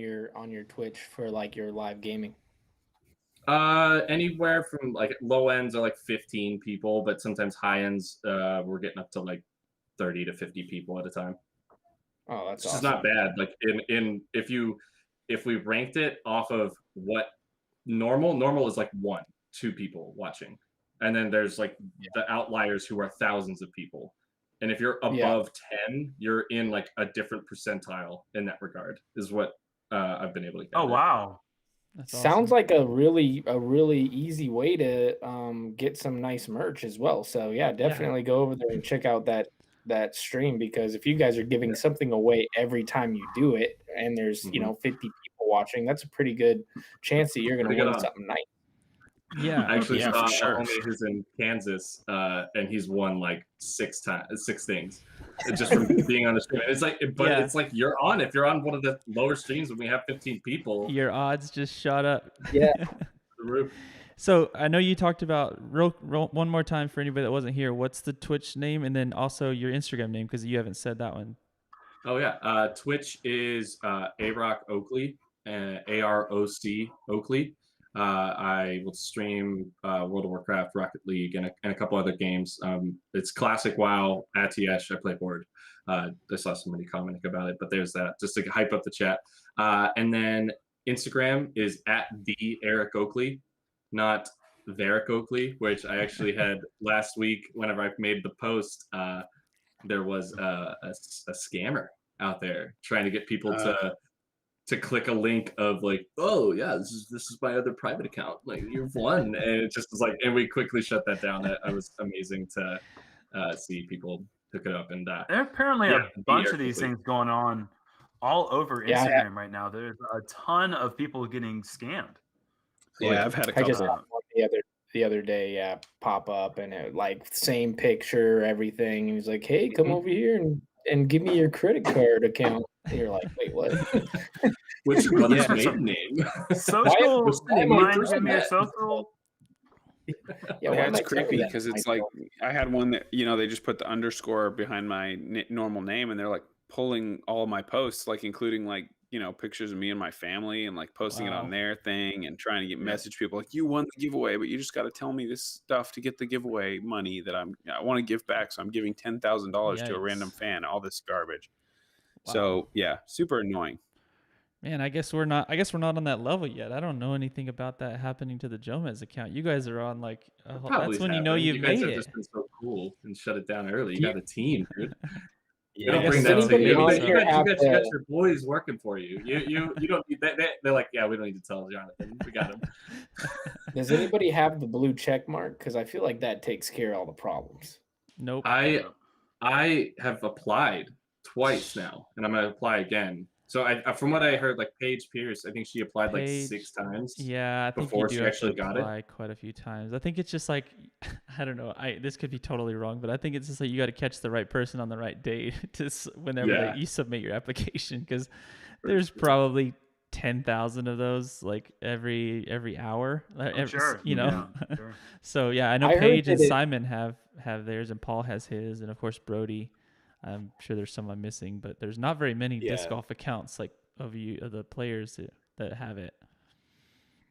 your Twitch for like your live gaming? Anywhere from like low ends are like 15 people, but sometimes high ends we're getting up to like 30 to 50 people at a time. Oh, that's awesome. It's not bad. Like if we ranked it off of what normal is like 1-2 people watching. And then there's like the outliers who are thousands of people. And if you're above 10, you're in like a different percentile in that regard, is what I've been able to get. Oh, wow. That's sounds awesome. Like a really easy way to get some nice merch as well. So definitely go over there and check out that stream, because if you guys are giving something away every time you do it, and there's 50 people watching, that's a pretty good chance that you're going to win something nice. Yeah, I actually saw a homie who's in Kansas, and he's won like 6 things just from being on the stream. And it's like, it's like you're on. If you're on one of the lower streams when we have 15 people, your odds just shot up. Yeah. The roof. So I know you talked about one more time for anybody that wasn't here. What's the Twitch name, and then also your Instagram name, because you haven't said that one. Oh yeah, Twitch is Eric Oakley, AROC Oakley. I will stream World of Warcraft, Rocket League, and a couple other games. It's classic WoW, ATS. I play Horde. I saw somebody commenting about it, but there's that, just to hype up the chat. And then Instagram is @the Eric Oakley, not Eric Oakley, which I actually had last week. Whenever I made the post, there was a scammer out there trying to get people to click a link of like, oh yeah, this is my other private account, like you've won, and it just was like, and we quickly shut that down. That was amazing to see people pick it up. And there are apparently a bunch of these things going on all over Instagram right now. There's a ton of people getting scammed. Yeah, I've had a couple. I just had one the other day pop up, and it like same picture, everything. And he's like, hey, come over here and give me your credit card account. And you're like, wait, what? What's your brother's maiden name? Social. Mind give me your social. Yeah, why Yeah, am it's I telling creepy that because to it's like myself? I had one that they just put the underscore behind my normal name, and they're like pulling all of my posts, like including like pictures of me and my family, and like posting it on Wow. their thing, and trying to get Yeah. message people like, you won the giveaway, but you just got to tell me this stuff to get the giveaway money that I want to give back, so I'm giving $10,000 to a random Yikes. fan. All this garbage. Wow. So yeah, super annoying. Man, I guess we're not on that level yet. I don't know anything about that happening to the Jomez account. You guys are on like Probably that's when you know happened. you've You guys made have it. just been so cool and shut it down early. You Do got a team, dude. They Yeah, don't I bring guess that so. to you. anybody on You here got, have you got the? your boys working for you. You don't need that. They're like, yeah, we don't need to tell Jonathan. We got him. Does anybody have the blue check mark? Because I feel like that takes care of all the problems. Nope. I have applied twice now, and I'm gonna apply again. So from what I heard, like Paige Pierce, I think she applied like 6 times. Yeah, I think before you do she have actually to got it. apply quite a few times. I think it's just like I don't know. This could be totally wrong, but I think it's just like you got to catch the right person on the right day whenever you submit your application, because there's probably 10,000 of those like every hour. Sure. Sure. Sure. So yeah, I know I heard Paige and that Simon have theirs, and Paul has his, and of course Brody. I'm sure there's some I'm missing, but there's not very many disc golf accounts like of the players that have it.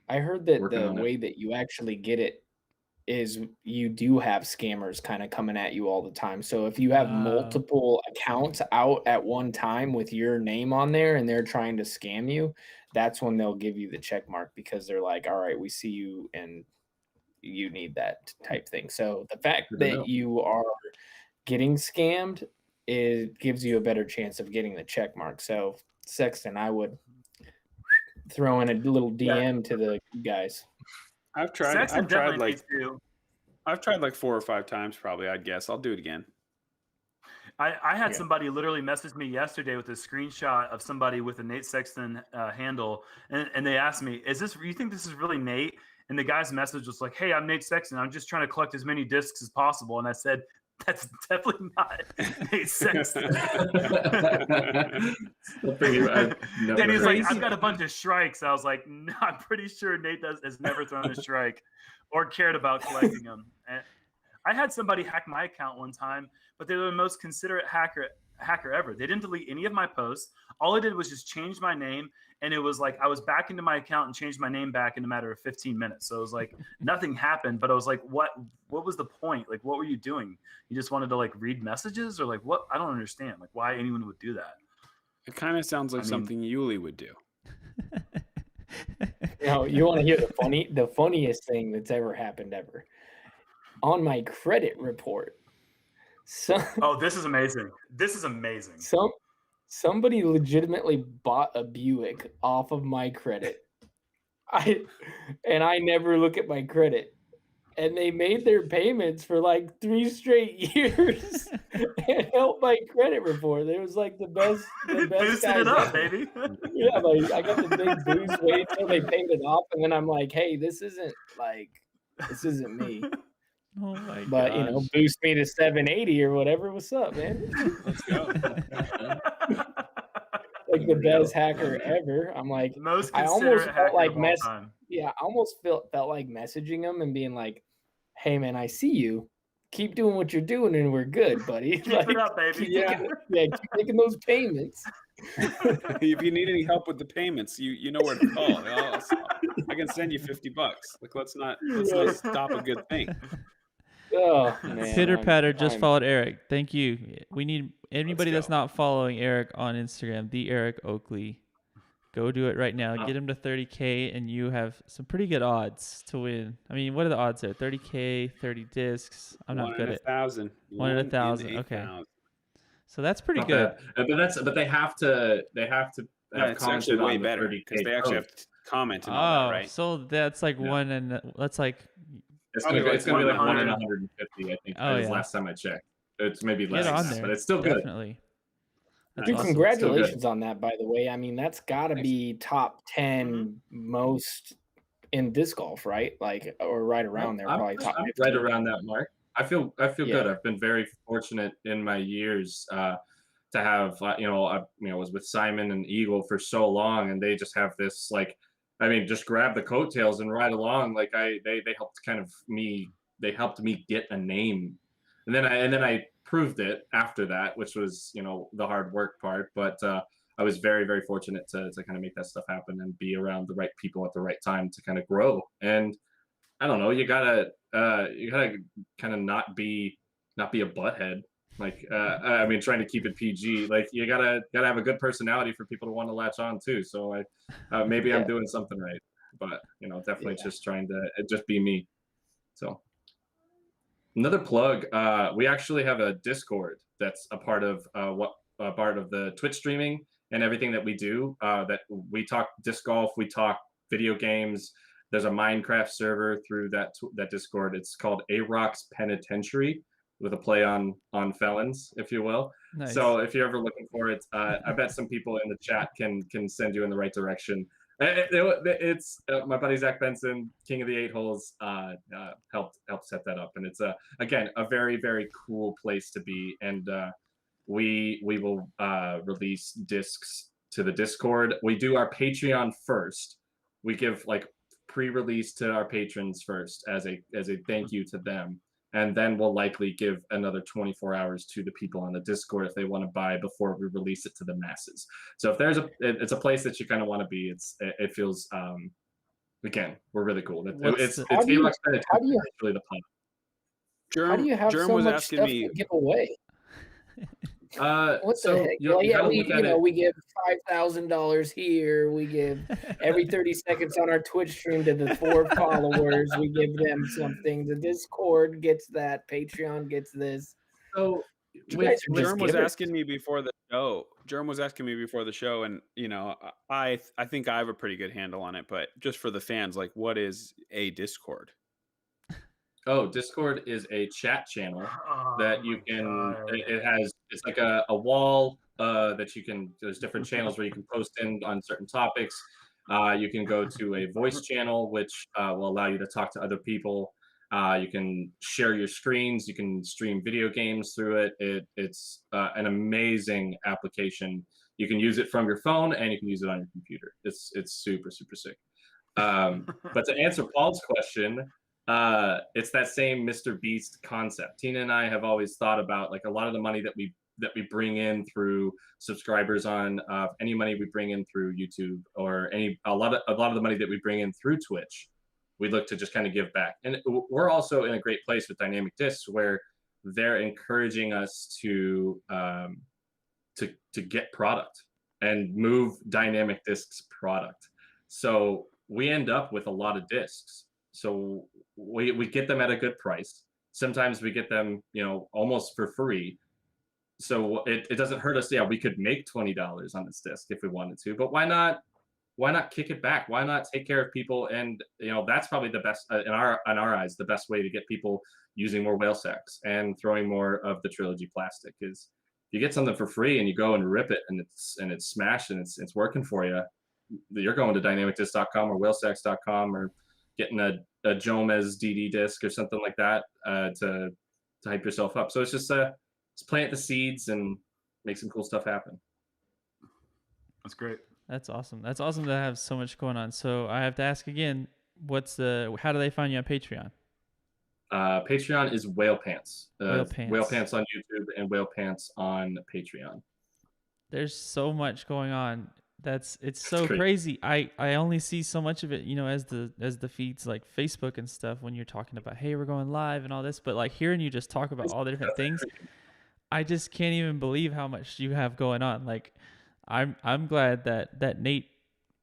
I heard that Working the on it. way that you actually get it is you do have scammers kind of coming at you all the time. So if you have multiple accounts out at one time with your name on there and they're trying to scam you, that's when they'll give you the check mark, because they're like, all right, we see you and you need that type thing. So the fact Good to know. that you are getting scammed, it gives you a better chance of getting the check mark. So Sexton, I would throw in a little DM to the guys. I've tried Sexton definitely like needs to. I've tried like 4 or 5 times probably, I'd guess. I'll do it again. I had somebody literally message me yesterday with a screenshot of somebody with a Nate Sexton handle, and they asked me, you think this is really Nate? And the guy's message was like, hey, I'm Nate Sexton. I'm just trying to collect as many discs as possible. And I said, that's definitely not Nate Sexton. And he's like, I've got a bunch of strikes. I was like, no, I'm pretty sure Nate has never thrown a strike or cared about collecting them. And I had somebody hack my account one time, but they were the most considerate hacker ever. They didn't delete any of my posts. All I did was just change my name, and it was like I was back into my account and changed my name back in a matter of 15 minutes. So it was like nothing happened, but I was like, what was the point? Like, what were you doing? You just wanted to like read messages, or like what? I don't understand. Like why anyone would do that. It kind of sounds like something Uli would do. You want to hear the funniest thing that's ever happened ever? On my credit report. This is amazing. This is amazing. Somebody legitimately bought a Buick off of my credit. I never look at my credit. And they made their payments for like 3 straight years and helped my credit report. It was like the best boosted it up, baby. Yeah, like I got the big boost. Wait till they paid it off, and then I'm like, hey, this isn't me. Oh my god! But boost me to 780 or whatever. What's up, man? Let's go. Like the best hacker ever. I'm like, most I almost felt like I almost felt like messaging them and being like, hey man, I see you. Keep doing what you're doing and we're good, buddy. Keep it up, baby. Keep making those payments. If you need any help with the payments, you know where to call. I can send you $50. Like let's not stop a good thing. Oh man. Pitter Patter just followed Eric. Thank you. We need anybody that's not following Eric on Instagram, the Eric Oakley. Go do it right now. Get him to 30K, and you have some pretty good odds to win. I mean, what are the odds there? 30K, 30 discs. I'm not good at 1,000. 1 in 1,000. Okay, so that's pretty Not good. bad. But they have to have it's actually commented way on the better 30K because they actually have to comment and all that, right? So that's like one, and that's like it's gonna be like 1 in 150. I think. Oh, yeah. Last time I checked, it's maybe less, get on there, but it's still good. Definitely. Dude, awesome. congratulations on that, by the way. I mean, that's got to be top 10 most in disc golf, right? Like, or right around there, probably top 15. Right around that mark. I feel Yeah. good. I've been very fortunate in my years to have I was with Simon and Eagle for so long, and they just have this like I mean, just grab the coattails and ride along. Like they helped me get a name, and then I proved it after that, which was, you know, the hard work part. But I was very, very fortunate to kind of make that stuff happen and be around the right people at the right time to kind of grow. And I don't know, you gotta kind of not be a butthead. Like I mean, trying to keep it PG. Like you gotta have a good personality for people to want to latch on too. So maybe I'm doing something right, but you know, definitely just trying to just be me. So another plug, we actually have a Discord that's a part of part of the Twitch streaming and everything that we do. That we talk disc golf, we talk video games. There's a Minecraft server through that Discord. It's called A-Rock's Penitentiary, with a play on felons, if you will. Nice. So if you're ever looking for it, I bet some people in the chat can send you in the right direction. It's my buddy Zach Benson, King of the 8 Holes, helped set that up, and it's again a very, very cool place to be. And we will release discs to the Discord. We do our Patreon first. We give like pre-release to our patrons first as a thank you to them. And then we'll likely give another 24 hours to the people on the Discord if they want to buy before we release it to the masses. So if it's a place that you kind of want to be, it feels, again, we're really cool. It's how do you really the plan. How do you have Jerm so was much asking stuff me. to give away? What So the heck? We give $5,000 here. We give every 30 seconds on our Twitch stream to the 4 followers. We give them something. The Discord gets that. Patreon gets this. So Jerm was asking me before the show. Jerm was asking me before the show, and you know, I think I have a pretty good handle on it. But just for the fans, like, what is a Discord? Oh, Discord is a chat channel that you can. It's like a wall that you can. There's different channels where you can post in on certain topics. You can go to a voice channel, which will allow you to talk to other people. You can share your screens. You can stream video games through it. It's an amazing application. You can use it from your phone and you can use it on your computer. It's super, super sick. But to answer Paul's question, it's that same Mr. Beast concept. Tina and I have always thought about, like, a lot of the money that we bring in through subscribers on any money we bring in through YouTube, or a lot of the money that we bring in through Twitch, we look to just kind of give back. And we're also in a great place with Dynamic Discs, where they're encouraging us to get product and move Dynamic Discs product. So we end up with a lot of discs. So we get them at a good price. Sometimes we get them, you know, almost for free. So it doesn't hurt us. Yeah, we could make $20 on this disc if we wanted to, but why not kick it back? Why not take care of people? And, you know, that's probably the best, in our eyes, the best way to get people using more whale sex and throwing more of the trilogy plastic is, you get something for free and you go and rip it and it's smashed and it's working for you. You're going to dynamicdisc.com or whalesex.com or getting a Jomez DD disc or something like that to hype yourself up. So it's just plant the seeds and make some cool stuff happen. That's great. That's awesome. That's awesome to have so much going on. So I have to ask again, how do they find you on Patreon? Patreon is Whale Pants. Whale Pants. Whale Pants on YouTube and Whale Pants on Patreon. There's so much going on. It's so crazy. I only see so much of it, you know, as the feeds like Facebook and stuff, when you're talking about, hey, we're going live and all this, but like hearing you just talk about all the different things, I just can't even believe how much you have going on. Like I'm glad that Nate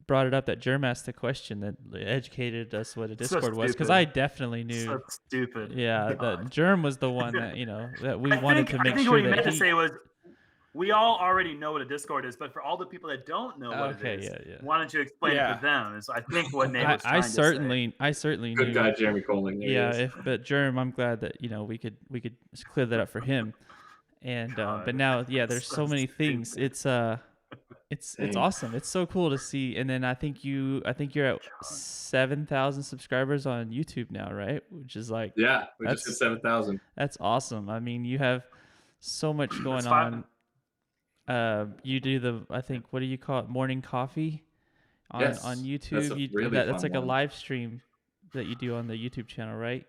brought it up, that Jerm asked the question that educated us what a Discord was, because I definitely knew. So stupid. Yeah, that Jerm was the one that, you know, that we wanted to make sure what he that meant to say was, we all already know what a Discord is, but for all the people that don't know what it is, why don't you explain it to them? Is I think what Nate was trying to say. I certainly good knew. guy, Jeremy Koling. But Jerm, I'm glad that, you know, we could clear that up for him. And but now, there's so many things. It's awesome. It's so cool to see. And then I think you're at 7,000 subscribers on YouTube now, right? Which is like, we just hit 7,000. That's awesome. I mean, you have so much going on. You do I think, what do you call it? Morning coffee on YouTube. That's a really that's fun like a one. live stream that you do on the YouTube channel, right?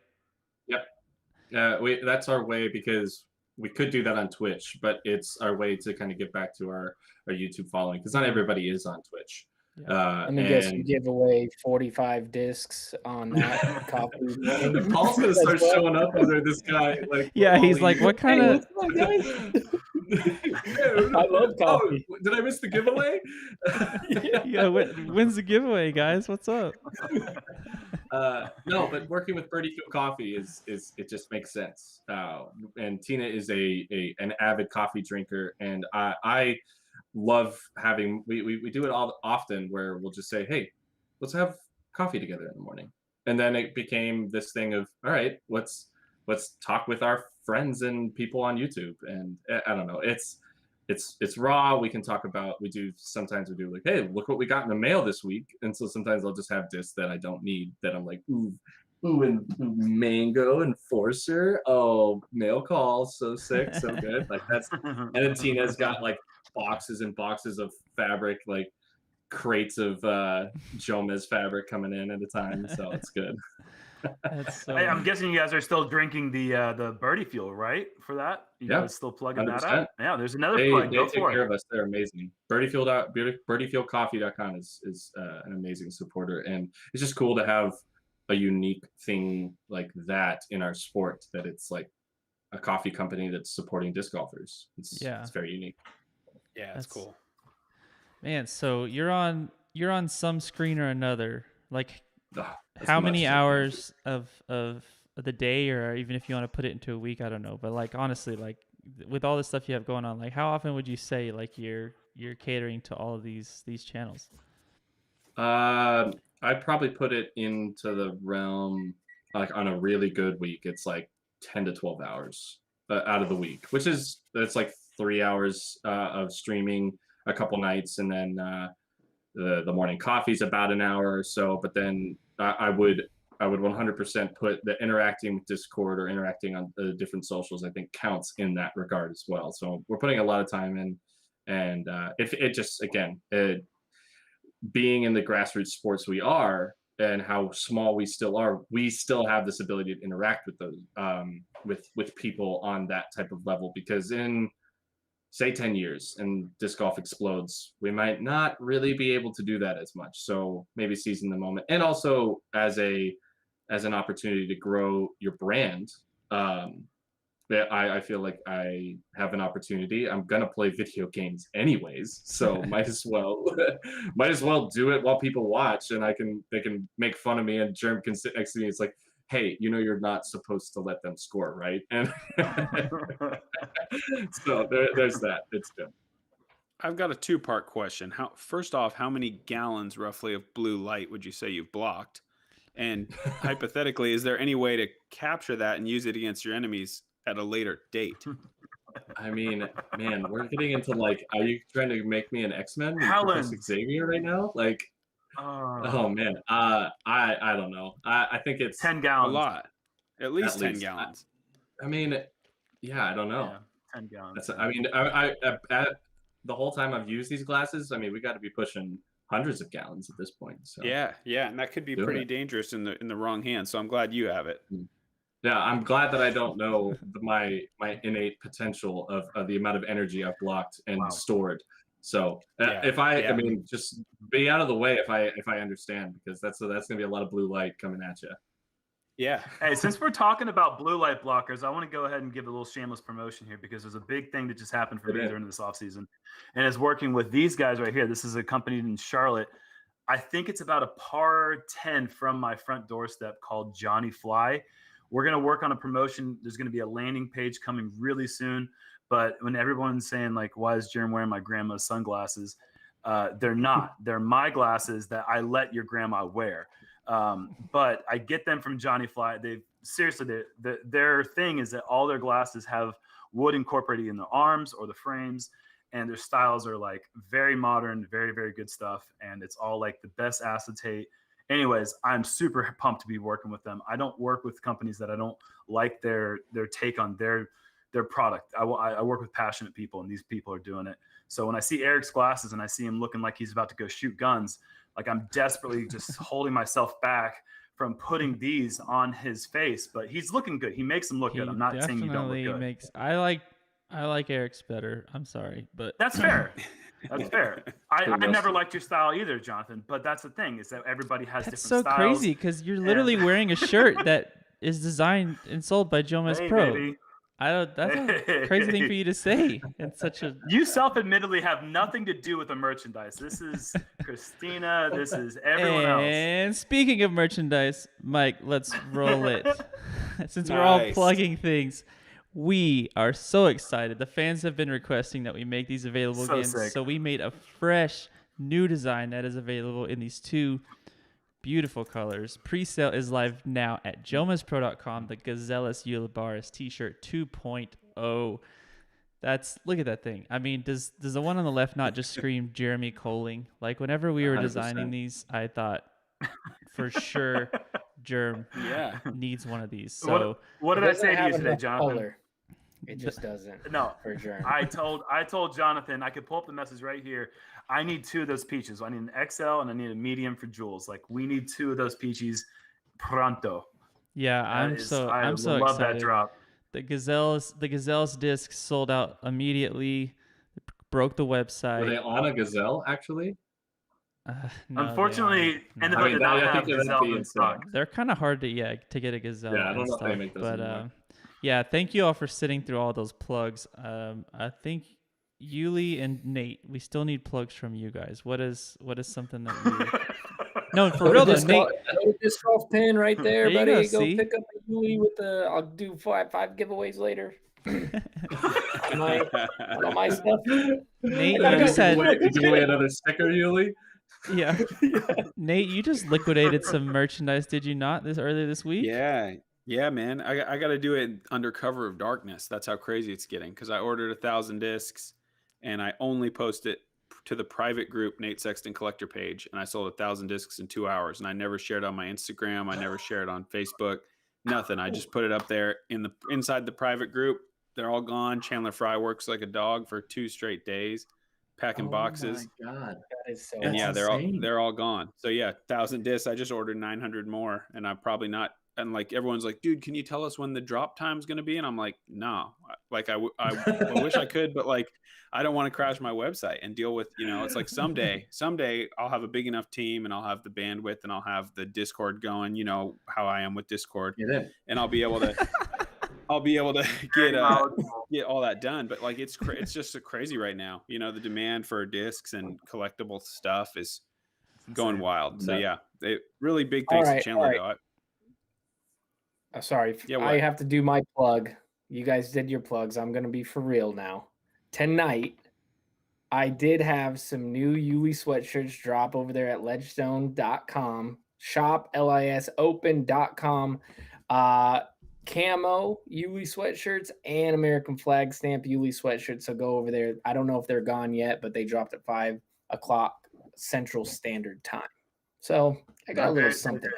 Yep. That's our way, because we could do that on Twitch, but it's our way to kind of get back to our YouTube following, because not everybody is on Twitch. Let me guess, you give away 45 discs on that coffee morning. Paul's gonna start showing up under this guy. Like, yeah, he's like, what kind of? I love coffee. Oh, did I miss the giveaway? Yeah, when's the giveaway, guys? What's up? No, but working with Birdie Field Coffee is it just makes sense. And Tina is an avid coffee drinker, and I love having we do it all often where we'll just say, hey, let's have coffee together in the morning, and then it became this thing of, all right, let's talk with our friends and people on YouTube. And I don't know, it's raw. We can talk about, sometimes we do like, hey, look what we got in the mail this week. And so sometimes I'll just have discs that I don't need, that I'm like, ooh, and mango enforcer, oh, mail call, so sick, so good. Like that's, and then Tina's got like boxes and boxes of fabric, like crates of Jomez fabric coming in at a time, so it's good. I'm guessing you guys are still drinking the Birdie Fuel, right? For that, you guys still plugging 100%. That out? Yeah, there's another plug. They take care of us. They're amazing. BirdieFieldCoffee.com is an amazing supporter, and it's just cool to have a unique thing like that in our sport. That it's like a coffee company that's supporting disc golfers. It's very unique. Yeah, that's cool. Man, so you're on some screen or another. Like, how many hours of the day, or even if you want to put it into a week, I don't know. But like, honestly, like with all the stuff you have going on, like how often would you say like you're catering to all of these channels? I'd probably put it into the realm, like on a really good week, it's like 10 to 12 hours out of the week, which is, it's like 3 hours of streaming a couple nights, and then the morning coffee's about an hour or so. But then I would 100% put the interacting with Discord or interacting on the different socials, I think counts in that regard as well. So we're putting a lot of time in, and if it just, again, being in the grassroots sports we are, and how small we still are, we still have this ability to interact with those with people on that type of level, because in say 10 years and disc golf explodes, we might not really be able to do that as much. So maybe seizing the moment, and also as an opportunity to grow your brand. I feel like I have an opportunity. I'm gonna play video games anyways, so might as well do it while people watch, and they can make fun of me, and Jerm can sit next to me. It's like, hey, you're not supposed to let them score, right? And so there's that. It's good. I've got a two-part question. First off, how many gallons roughly of blue light would you say you've blocked? And hypothetically, is there any way to capture that and use it against your enemies at a later date? I mean, man, we're getting into like, are you trying to make me an X-Men, Professor Xavier right now? Like, oh man, I don't know. I think it's 10 gallons. A lot, at least 10 gallons. I mean, yeah, I don't know. Yeah, 10 gallons. I mean, I the whole time I've used these glasses, I mean, we got to be pushing hundreds of gallons at this point. So yeah, and that could be pretty dangerous in the wrong hands. So I'm glad you have it. Yeah, I'm glad that I don't know my innate potential of the amount of energy I've blocked and stored. So I mean, just be out of the way if I understand, because that's gonna be a lot of blue light coming at you. Yeah. Hey, since we're talking about blue light blockers, I want to go ahead and give a little shameless promotion here, because there's a big thing that just happened for me during this offseason, and it's working with these guys right here. This is a company in Charlotte. I think it's about a par 10 from my front doorstep, called Johnny Fly. We're going to work on a promotion. There's going to be a landing page coming really soon. But when everyone's saying, like, why is Jerm wearing my grandma's sunglasses? They're not. They're my glasses that I let your grandma wear. But I get them from Johnny Fly. Their thing is that all their glasses have wood incorporated in the arms or the frames, and their styles are like very modern, very, very good stuff. And it's all like the best acetate. Anyways, I'm super pumped to be working with them. I don't work with companies that I don't like their take on their product. I work with passionate people, and these people are doing it. So when I see Eric's glasses and I see him looking like he's about to go shoot guns, Like I'm desperately just holding myself back from putting these on his face, but he's looking good. He makes him look good. I'm not saying you don't look good. Makes I like Eric's better. I'm sorry, but that's fair. That's fair. I never liked your style either, Jonathan. But that's the thing, is that everybody has different styles. That's so crazy because you're literally wearing a shirt that is designed and sold by JomezPro. Baby. That's a crazy thing for you to say. It's such a You self-admittedly have nothing to do with the merchandise. This is Christina. This is everyone else. And speaking of merchandise, Mike, let's roll it. Since we're all plugging things. We are so excited. The fans have been requesting that we make these available again. Sick. So we made a fresh new design that is available in these two beautiful colors. Pre-sale is live now at JomezPro.com. The Gazellus Ulibarri t-shirt 2.0. Look at that thing. I mean, does the one on the left not just scream Jeremy Koling? Like whenever we were 100%. designing these, I thought for sure Jerm Yeah. needs one of these. So what did I say to you today, Jonathan? Color. It just doesn't. No, for Jerm. I told Jonathan, I could pull up the message right here. I need 2 of those peaches. I need an XL and I need a medium for Jules. Like we need 2 of those peaches pronto. Yeah, I'm so love excited. that drop. The Gazelles discs sold out immediately. Broke the website. Were they on a Gazelle actually? No, Unfortunately, Endemol did not have Gazelle in stock. They're kind of hard to get a Gazelle. Yeah, I don't know if they make those but yeah, thank you all for sitting through all those plugs. I think Yuli and Nate, we still need plugs from you guys. What is something that you? No, for real though, Nate. Disc golf pin right there, There buddy. go, Pick up a Yuli with the. I'll do five giveaways later. my stuff. Nate, you just had give away another sticker, Yuli. Yeah. Nate, you just liquidated some merchandise, did you not? Earlier this week? Yeah, man. I got to do it under cover of darkness. That's how crazy it's getting. Because I ordered 1,000 discs, and I only post it to the private group Nate Sexton collector page, and I sold 1,000 discs in 2 hours. And I never shared on my Instagram. I never shared on Facebook. Nothing. I just put it up there inside the private group. They're all gone. Chandler Fry works like a dog for 2 straight days, packing boxes. Oh my God, that is so. And yeah, insane. they're all gone. So yeah, 1,000 discs. I just ordered 900 more, and I'm probably not. And like everyone's like, dude, can you tell us when the drop time's gonna be? And I'm like, no. Like I wish I could, but like I don't want to crash my website and deal with, it's like someday I'll have a big enough team and I'll have the bandwidth and I'll have the Discord going. You know how I am with Discord, and I'll be able to get all that done. But like it's just so crazy right now. The demand for discs and collectible stuff is going wild. So yeah, really big thanks to Chandler though. Sorry, I have to do my plug. You guys did your plugs. I'm gonna be for real now. Tonight, I did have some new Yuli sweatshirts drop over there at ledgestone.com. Shop lisopen.com. Camo Yuli sweatshirts and American flag stamp Yuli sweatshirts. So go over there. I don't know if they're gone yet, but they dropped at 5 o'clock Central Standard Time. So I got a little something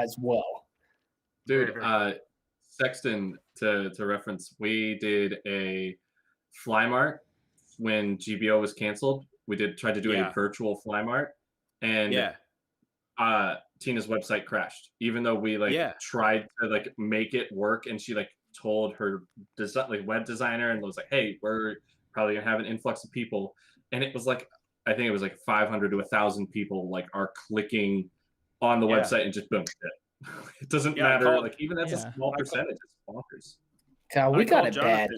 as well. Dude, Sexton, to reference, we did a fly mart when GBO was canceled. We tried to do a virtual fly mart, and Tina's website crashed. Even though we tried to make it work, and she told her web designer and was like, "Hey, we're probably gonna have an influx of people," and it was I think it was 500 to 1,000 people are clicking on the website and just boom. It doesn't matter. Even that's a small percentage. It's bonkers. We got it bad.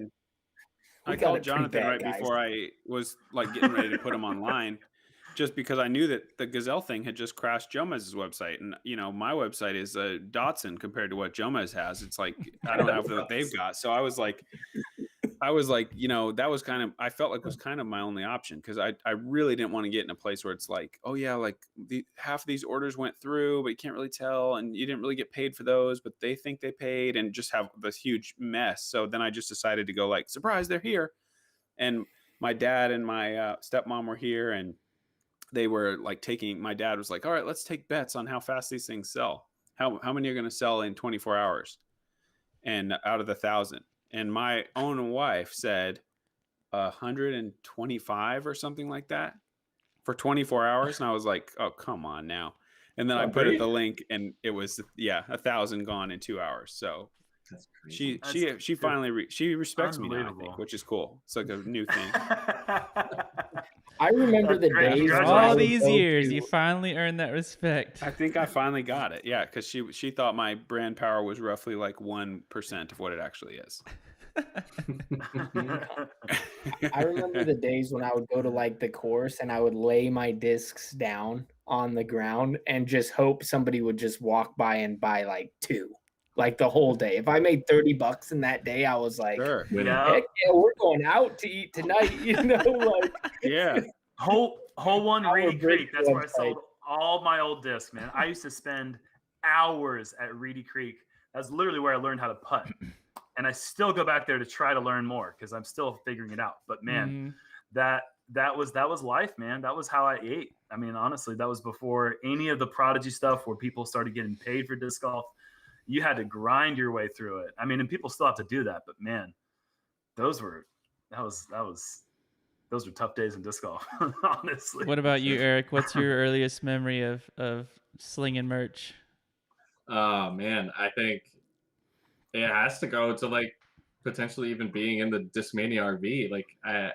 I called Jonathan right before I was getting ready to put him online, just because I knew that the Gazelle thing had just crashed Jomez's website, and my website is a Datsun compared to what Jomez has. It's I don't have what they've got. So I was like, that was I felt like was kind of my only option, because I really didn't want to get in a place where it's half of these orders went through, but you can't really tell, and you didn't really get paid for those, but they think they paid, and just have this huge mess. So then I just decided to go surprise, they're here. And my dad and my stepmom were here, and they were my dad was like, all right, let's take bets on how fast these things sell. How many are going to sell in 24 hours? And out of the 1,000. And my own wife said 125 or something like that. for 24 hours, and I was like, oh, come on now. And then I put the link, and it was 1,000 gone in 2 hours. So That's crazy. she finally she respects me now, I think, which is cool. It's like a new thing. I remember the days all these years you finally earned that respect. I think I finally got it. Yeah, because she thought my brand power was roughly like 1% of what it actually is. I remember the days when I would go to like the course and I would lay my discs down on the ground and just hope somebody would just walk by and buy like 2, like the whole day. If I made $30 in that day, I was like, sure. heck yeah, we're going out to eat tonight. Like, yeah. Whole one Reedy Creek. That's where I sold all my old discs, man. I used to spend hours at Reedy Creek. That's literally where I learned how to putt. And I still go back there to try to learn more because I'm still figuring it out. But man, that was life, man. That was how I ate. I mean, honestly, that was before any of the prodigy stuff where people started getting paid for disc golf. You had to grind your way through it. I mean, and people still have to do that. But man, those were tough days in disc golf, honestly. What about you, Eric? What's your earliest memory of slinging merch? Oh man, I think it has to go to like potentially even being in the Discmania RV. Like I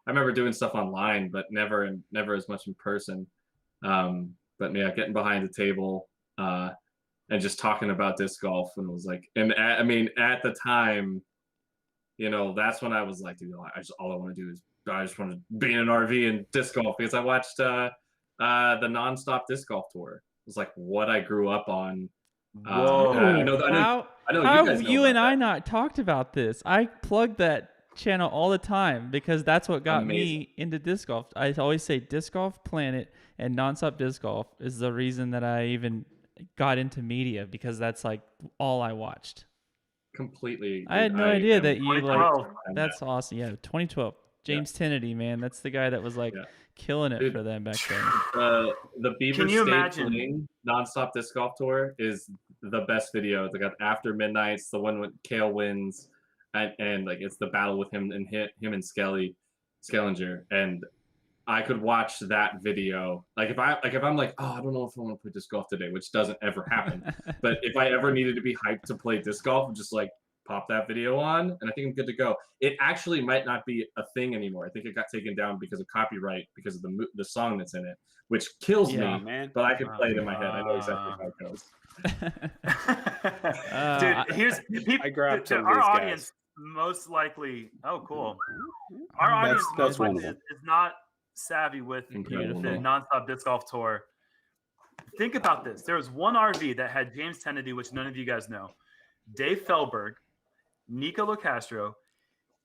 remember doing stuff online, but never as much in person. But yeah, getting behind the table and just talking about disc golf, and it was like, I mean, at the time, you know, that's when I was like, dude, all I want to do is I just want to be in an RV and disc golf because I watched the Nonstop Disc Golf Tour. It was like what I grew up on. Whoa! I know How you guys know you and I that. not talked about this? I plugged that channel all the time because that's what got me into disc golf. I always say Disc Golf Planet and Nonstop Disc Golf is the reason that I even got into media because that's like all I watched. Completely. I had no idea that you like. 2012. That's awesome. Yeah, 2012. James Kennedy, man, that's the guy that was like killing it for them back then. The Beaver State Koling Nonstop Disc Golf Tour is the best video. They got After Midnight's, the one with Kale wins, and like it's the battle with him and Skellinger, and I could watch that video. Like if I'm like, oh, I don't know if I want to play disc golf today, which doesn't ever happen. But if I ever needed to be hyped to play disc golf, I'm just like pop that video on, and I think I'm good to go. It actually might not be a thing anymore. I think it got taken down because of copyright, because of the song that's in it, which kills me. Man. But I can play it in my head. I know exactly how it goes. Dude, here's I grabbed our audience. Most likely, cool. Our audience most likely is not savvy with the Nonstop Disc Golf Tour. Think about this. There was one RV that had James Kennedy, which none of you guys know, Dave Feldberg, Nico Locastro,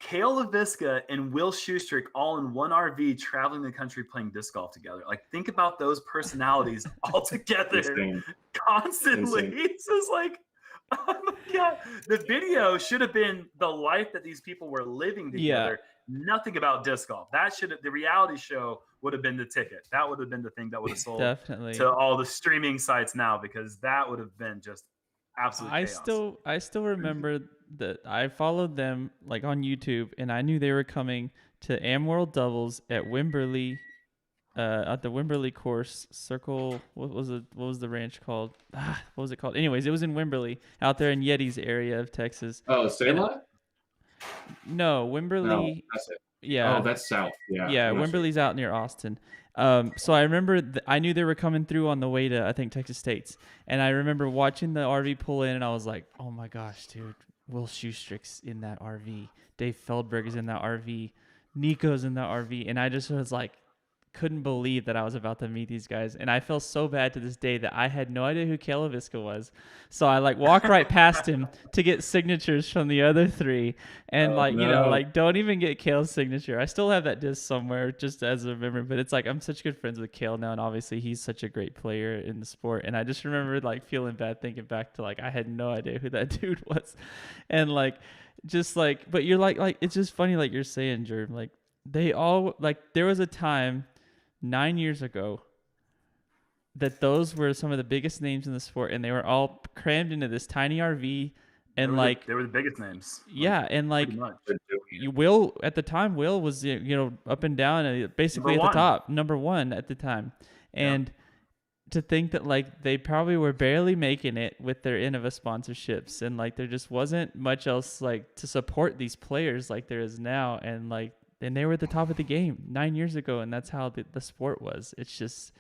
Cale LaVisca, and Will Schustrick all in one RV traveling the country playing disc golf together. Like, think about those personalities all together constantly. It's just like, oh my God. The video should have been the life that these people were living together. Nothing about disc golf. The reality show would have been the ticket. That would have been the thing that would have sold to all the streaming sites now, because that would have been just absolute chaos. I still remember that I followed them like on YouTube, and I knew they were coming to Amworld Doubles at Wimberley, at the Wimberley course circle. What was the ranch called? What was it called? Anyways, it was in Wimberley, out there in Yeti's area of Texas. Oh, Sandlot? No, Wimberley. No, that's it. Yeah. Oh, that's south. Yeah. Yeah, Wimberley's out near Austin. So I remember I knew they were coming through on the way to, I think, Texas State's. And I remember watching the RV pull in, and I was like, oh my gosh, dude, Will Schustrick's in that RV. Dave Feldberg is in that RV. Nico's in that RV. And I just was like, couldn't believe that I was about to meet these guys. And I feel so bad to this day that I had no idea who Cale LaVisca was. So I like walked right past him to get signatures from the other three. And don't even get Cale's signature. I still have that disc somewhere just as a memory, but it's like, I'm such good friends with Cale now. And obviously he's such a great player in the sport. And I just remember like feeling bad thinking back to like, I had no idea who that dude was. And like, just like, but you're like, it's just funny. Like you're saying, Jerm, like they all, like there was a time 9 years ago that those were some of the biggest names in the sport, and they were all crammed into this tiny RV And they were the biggest names. Yeah, and like Will at the time, Will was up and down, basically at the top, number one at the time, and to think that like they probably were barely making it with their Innova sponsorships, and like there just wasn't much else like to support these players like there is now, and they were at the top of the game 9 years ago, and that's how the sport was. It's just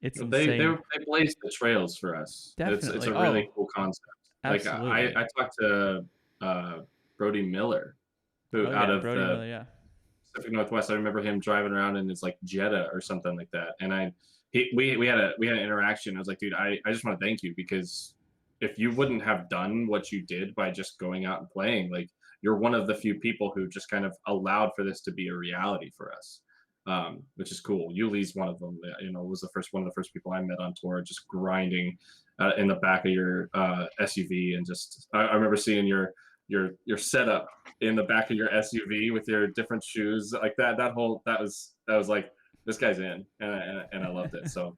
insane. They blazed the trails for us. Definitely. It's a really cool concept. Absolutely. Like I talked to Brody Miller, who out of the Pacific Northwest. I remember him driving around in his like Jetta or something like that, and we had an interaction. I was like, dude, I just want to thank you, because if you wouldn't have done what you did by just going out and playing, like you're one of the few people who just kind of allowed for this to be a reality for us, which is cool. Yuli's one of them. Was one of the first people I met on tour, just grinding in the back of your SUV, and just I remember seeing your setup in the back of your SUV with your different shoes like that. That was like, this guy's in, and I loved it. So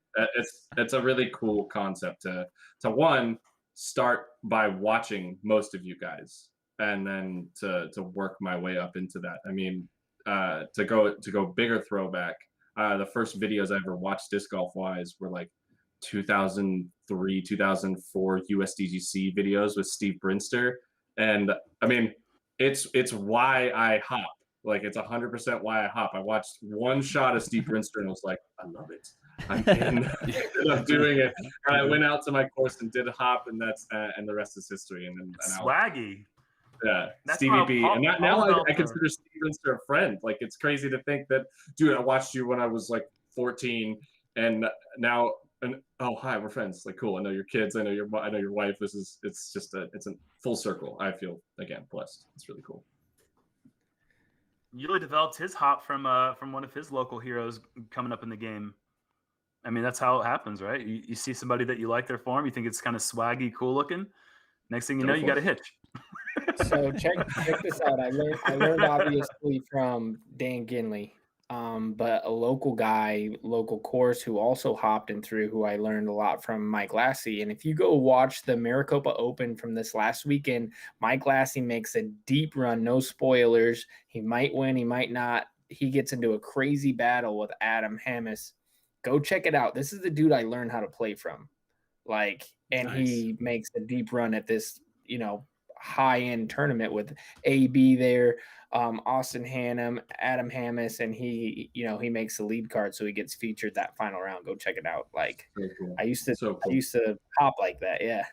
it's a really cool concept to one, start by watching most of you guys, and then to work my way up into that. I mean, to go bigger throwback, the first videos I ever watched disc golf wise were like 2003, 2004 USDGC videos with Steve Brinster, and I mean, it's why I hop. Like, it's 100% why I hop. I watched one shot of Steve Brinster and was like, I love it. I'm in. I'm doing it. And I went out to my course and did a hop, and that's and the rest is history. And swaggy. That's Stevie B. And now I consider Steve Brinster a friend. Like, it's crazy to think that, dude, I watched you when I was like 14, and now, oh, hi, we're friends. Like, cool. I know your kids. I know your wife. It's a full circle. I feel, again, blessed. It's really cool. Yuli developed his hop from one of his local heroes coming up in the game. I mean, that's how it happens, right? You see somebody that you like their form, you think it's kind of swaggy, cool looking. Next thing you know, you got a hitch. So check this out. I learned obviously from Dan Ginley, but a local guy, local course, who also hopped and threw, who I learned a lot from, Mike Lassie. And if you go watch the Maricopa Open from this last weekend, Mike Lassie makes a deep run, no spoilers. He might win, he might not. He gets into a crazy battle with Adam Hammis. Go check it out. This is the dude I learned how to play from. Like, and nice. He makes a deep run at this, high-end tournament with AB there, Austin Hannum, Adam Hammis, and he makes the lead card, so he gets featured that final round. Go check it out. Like, cool. I used to hop like that. Yeah.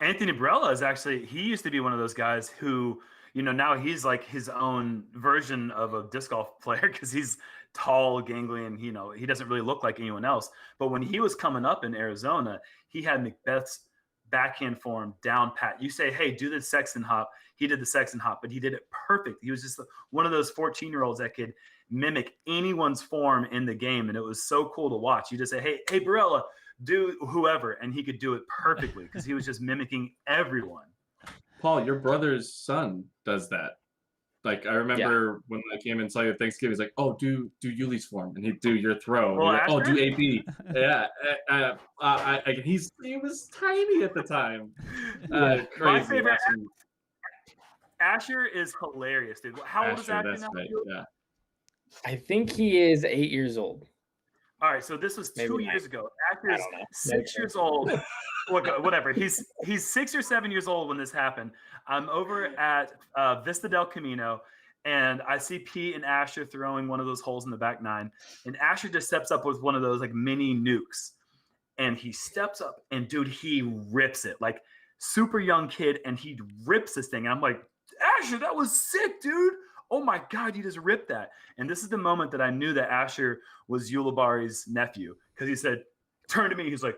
Anthony Barella he used to be one of those guys who, now he's like his own version of a disc golf player, because he's tall, gangly, and he doesn't really look like anyone else. But when he was coming up in Arizona, he had Macbeth's backhand form down pat. You say, hey, do the Sexton hop. He did the Sexton hop, but he did it perfect. He was just one of those 14-year-olds that could mimic anyone's form in the game, and it was so cool to watch. You just say, hey, Barella, do whoever, and he could do it perfectly because he was just mimicking everyone. Paul, your brother's son does that. Like, I remember when I came and saw you at Thanksgiving, he's like, oh, do Yuli's form, and he'd do your throw. Well, like, oh, do AP. Yeah. He was tiny at the time. Crazy. My favorite, Asher is hilarious, dude. How old is Asher now? Right. Yeah. I think he is 8 years old. All right, so this was 2 years ago. Asher is 6 years old. Whatever. He's 6 or 7 years old when this happened. I'm over at Vista del Camino, and I see Pete and Asher throwing one of those holes in the back nine, and Asher just steps up with one of those like mini nukes, and he steps up, and dude, he rips it, like super young kid, and he rips this thing, and I'm like, Asher, that was sick, dude. Oh my God, you just ripped that. And this is the moment that I knew that Asher was Ulibarri's nephew, because he said, turned to me, he's like,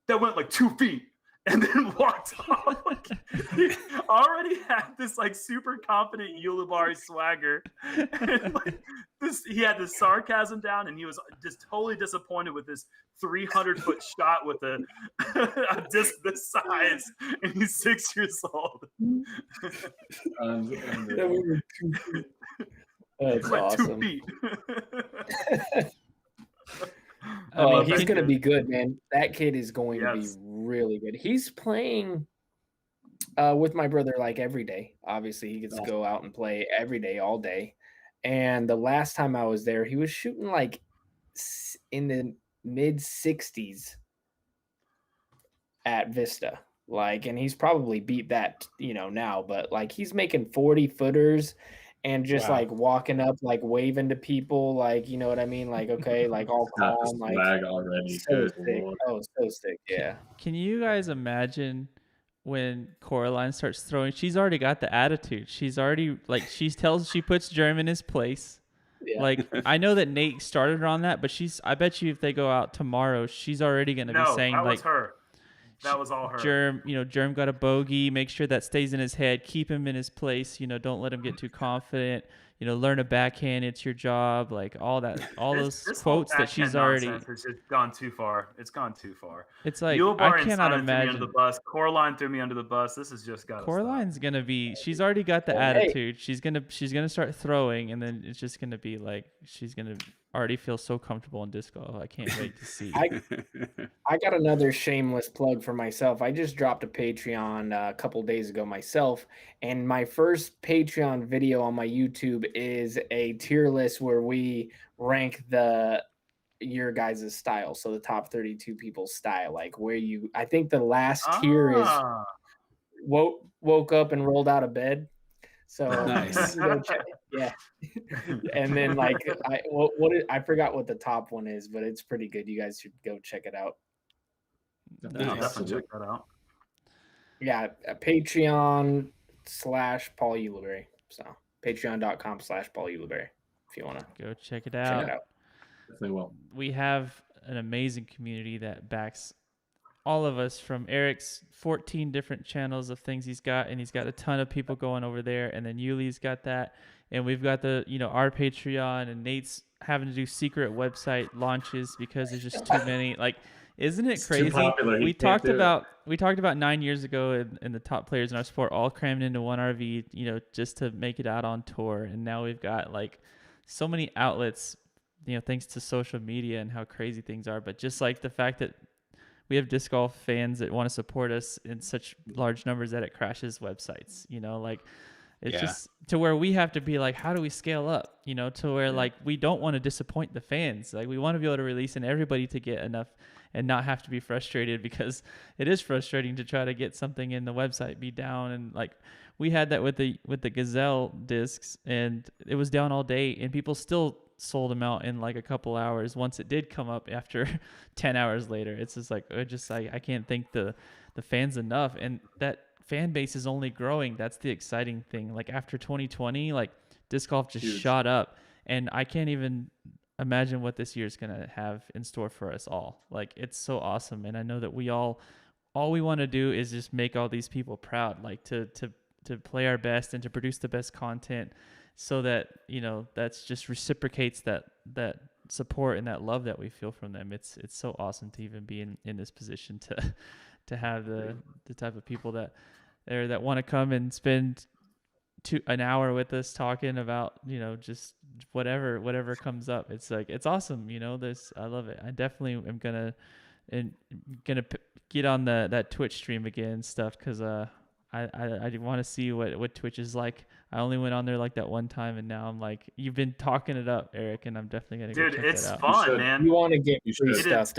that went like 2 feet, and then walked off. Like, he already had this like super confident Ulibarri swagger. And like he had this sarcasm down, and he was just totally disappointed with this 300-foot shot with a disc this size, and he's 6 years old. That's awesome. 2 feet. He's going to be good, man. That kid is going to be really good. He's playing with my brother like every day. Obviously, he gets to go out and play every day, all day. And the last time I was there, he was shooting like in the mid 60s at Vista. Like, and he's probably beat that, now, but like he's making 40 footers and just like walking up, like waving to people, like, you know what I mean? Like, okay, like all calm, like already. so sick. Oh, so sick. Yeah. Can you guys imagine when Coraline starts throwing? She's already got the attitude. She's already like, she puts Jerm in his place. Yeah. Like, I know that Nate started her on that, but I bet you if they go out tomorrow, she's already going to be saying that like, was her. That was all her. Jerm got a bogey. Make sure that stays in his head. Keep him in his place. Don't let him get too confident. Learn a backhand. It's your job. Like all that, those quotes that she's already. It's just gone too far. It's gone too far. It's like Ulibarri I cannot imagine. Threw me under the bus. Coraline threw me under the bus. This has just got. Coraline's gonna be. She's already got the attitude. She's gonna start throwing, and then it's just gonna be like she's gonna already feel so comfortable in disc golf. I can't wait to see. I got another shameless plug for myself. I just dropped a Patreon a couple days ago myself, and my first Patreon video on my YouTube is a tier list where we rank your guys' style. So the top 32 people's style, like I think the last tier is woke up and rolled out of bed. So nice. Yeah. And then like I forgot what the top one is, but it's pretty good. You guys should go check it out. I'll definitely check that out. Yeah, Patreon / Paul Ulibarri. So patreon.com/Paul Ulibarri if you want to go check it out. Definitely will. We have an amazing community that backs all of us, from Eric's 14 different channels of things he's got, and he's got a ton of people going over there, and then Yuli's got that, and we've got our Patreon, and Nate's having to do secret website launches because there's just too many. Like, isn't it crazy? We talked about 9 years ago in the top players in our sport all crammed into one RV, just to make it out on tour, and now we've got like so many outlets, thanks to social media and how crazy things are. But just like the fact that we have disc golf fans that want to support us in such large numbers that it crashes websites, like it's just to where we have to be like, how do we scale up, to where like we don't want to disappoint the fans. Like we want to be able to release and everybody to get enough and not have to be frustrated, because it is frustrating to try to get something in the website be down. And like we had that with the Gazelle discs, and it was down all day and people still sold them out in like a couple hours once it did come up after 10 hours later. It's just like I can't thank the fans enough, and that fan base is only growing. That's the exciting thing. Like after 2020, like disc golf just shot up, and I can't even imagine what this year is going to have in store for us all. Like it's so awesome, and I know that we all we want to do is just make all these people proud, like to play our best and to produce the best content, so that that's just reciprocates that support and that love that we feel from them. It's so awesome to even be in this position to have the type of people that want to come and spend an hour with us talking about just whatever comes up. It's like it's awesome. I love it. I definitely am gonna get on that Twitch stream again and stuff, because I want to see what Twitch is like. I only went on there like that one time, and now I'm like, you've been talking it up, Eric, and I'm definitely gonna go check that out. Dude, it's fun, man. You want to get free stuff?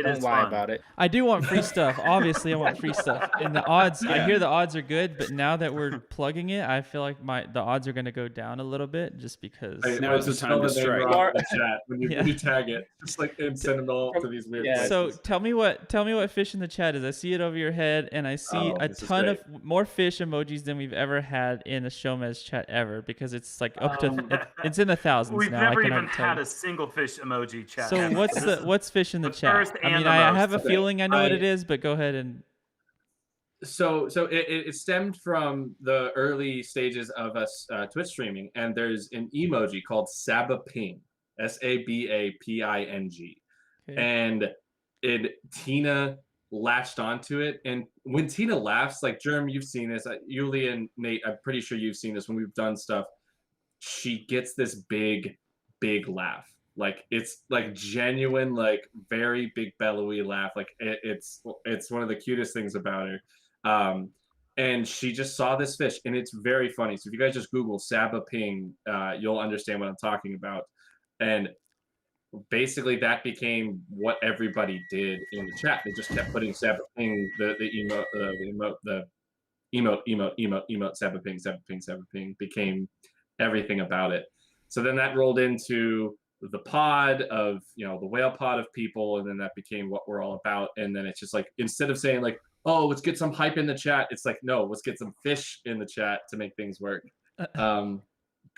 Don't lie about it. I do want free stuff. Obviously, I want free stuff. And the odds, I hear the odds are good, but now that we're plugging it, I feel like the odds are going to go down a little bit, just because. Now it's the time to strike. When you tag it, just like and send it all to these weird places. So tell me what fish in the chat is. I see it over your head, and I see a ton of more fish emojis than we've ever had in a SHOWMEZ chat ever, because it's like up to it's in the thousands We've now. We've never even had a single fish emoji chat. So what's fish in the chat? I mean, I have a feeling I know what it is, but go ahead and. So it stemmed from the early stages of us Twitch streaming, and there's an emoji called Sabaping, SABAPING, and Tina latched onto it. And when Tina laughs, like Jerm, you've seen this, Yuli and Nate, I'm pretty sure you've seen this when we've done stuff. She gets this big laugh. Like it's like genuine, like very big bellowy laugh. Like it's one of the cutest things about her. and she just saw this fish, and it's very funny. So if you guys just Google Saba Ping, you'll understand what I'm talking about. And basically that became what everybody did in the chat. They just kept putting Saba Ping, the emote, Saba Ping became everything about it. So then that rolled into the pod of, the whale pod of people, and then that became what we're all about. And then it's just like, instead of saying like, oh, let's get some hype in the chat, it's like, no, let's get some fish in the chat to make things work.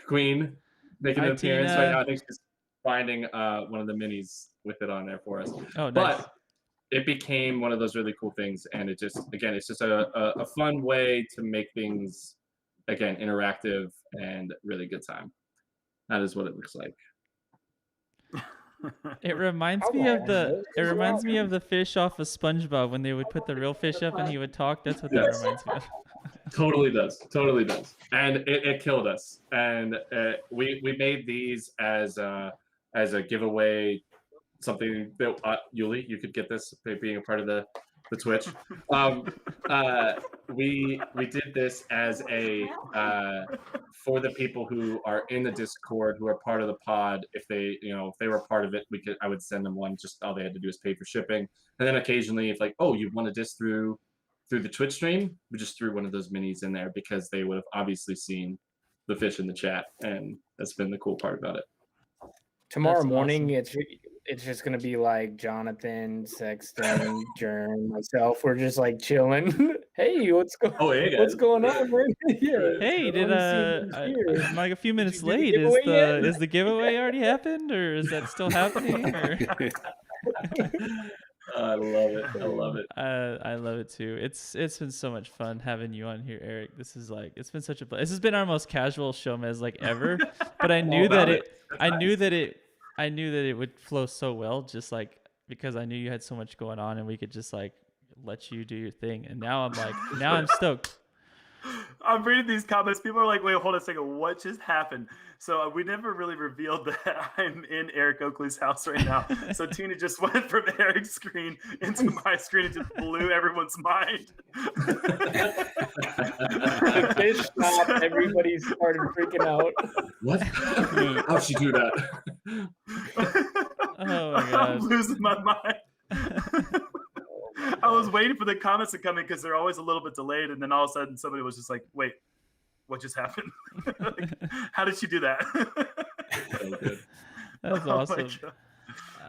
Queen making an appearance right now. I think she's finding one of the minis with it on there for us. Oh, nice. But it became one of those really cool things, and it just, again, it's just a fun way to make things, again, interactive and really good time. That is what it looks like. It reminds me of the fish off of SpongeBob when they would put the real fish up and he would talk. That's what that reminds me of. Totally does. And it killed us. And we made these as a giveaway, something that Yuli, you could get this being a part of the Twitch. We did this as a for the people who are in the Discord, who are part of the pod. If they were part of it, I would send them one. Just all they had to do is pay for shipping. And then occasionally, if like, oh, you want to disc through the Twitch stream, we just threw one of those minis in there because they would have obviously seen the fish in the chat, and that's been the cool part about it. Tomorrow morning, it's just gonna be like Jonathan, Sexton, Jerm, myself. We're just like chilling. Hey, what's going on? Here. Hey, I'm like a few minutes late. Is the giveaway already happened, or is that still happening? Or... I love it. I love it too. It's been so much fun having you on here, Eric. It's been such a blast. This has been our most casual SHOWMEZ like ever. But I knew that it would flow so well, just like because I knew you had so much going on, and we could just like let you do your thing. And now I'm stoked. I'm reading these comments. People are like, wait, hold on a second. What just happened? So we never really revealed that I'm in Eric Oakley's house right now. So Tina just went from Eric's screen into my screen and just blew everyone's mind. The fish stopped. Everybody started freaking out. What? How'd she do that? Oh my gosh. I'm losing my mind. I was waiting for the comments to come in because they're always a little bit delayed, and then all of a sudden somebody was just like, wait, what just happened? Like, how did she do that? That's awesome.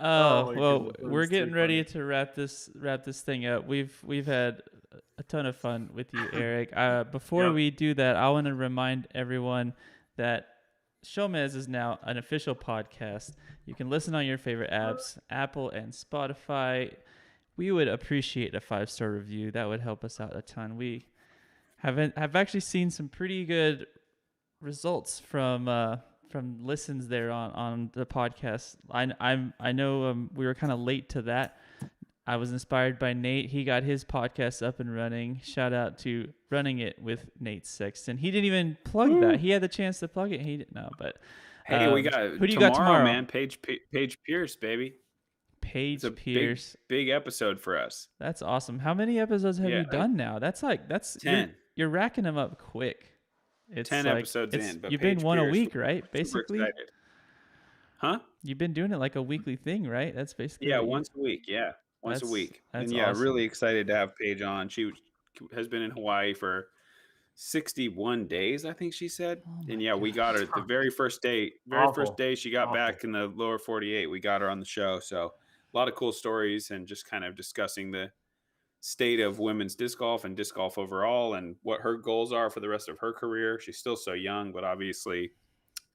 Well, we're getting ready to wrap this thing up. We've had a ton of fun with you, Eric. Before we do that, I want to remind everyone that SHOWMEZ is now an official podcast. You can listen on your favorite apps, Apple and Spotify. We would appreciate a 5-star review. That would help us out a ton. We have actually seen some pretty good results from listens there on the podcast. I know we were kind of late to that. I was inspired by Nate. He got his podcast up and running. Shout out to Running It with Nate Sexton. He didn't even plug that. He had the chance to plug it. He didn't know, but hey, we got who do you got tomorrow, man? Paige Pierce, baby. Paige Pierce. Big episode for us. That's awesome. How many episodes have you done now? That's 10. You're racking them up quick. It's 10 episodes in. But you've Paige been one Pierce, a week, right? Basically. Huh? You've been doing it like a weekly thing, right? That's basically. Once a week. Yeah, once a week. That's and awesome. Really excited to have Paige on. She has been in Hawaii for 61 days, I think she said. We got her the very first day. First day she got back in the lower 48. We got her on the show. So a lot of cool stories and just kind of discussing the state of women's disc golf and disc golf overall and what her goals are for the rest of her career. She's still so young, but obviously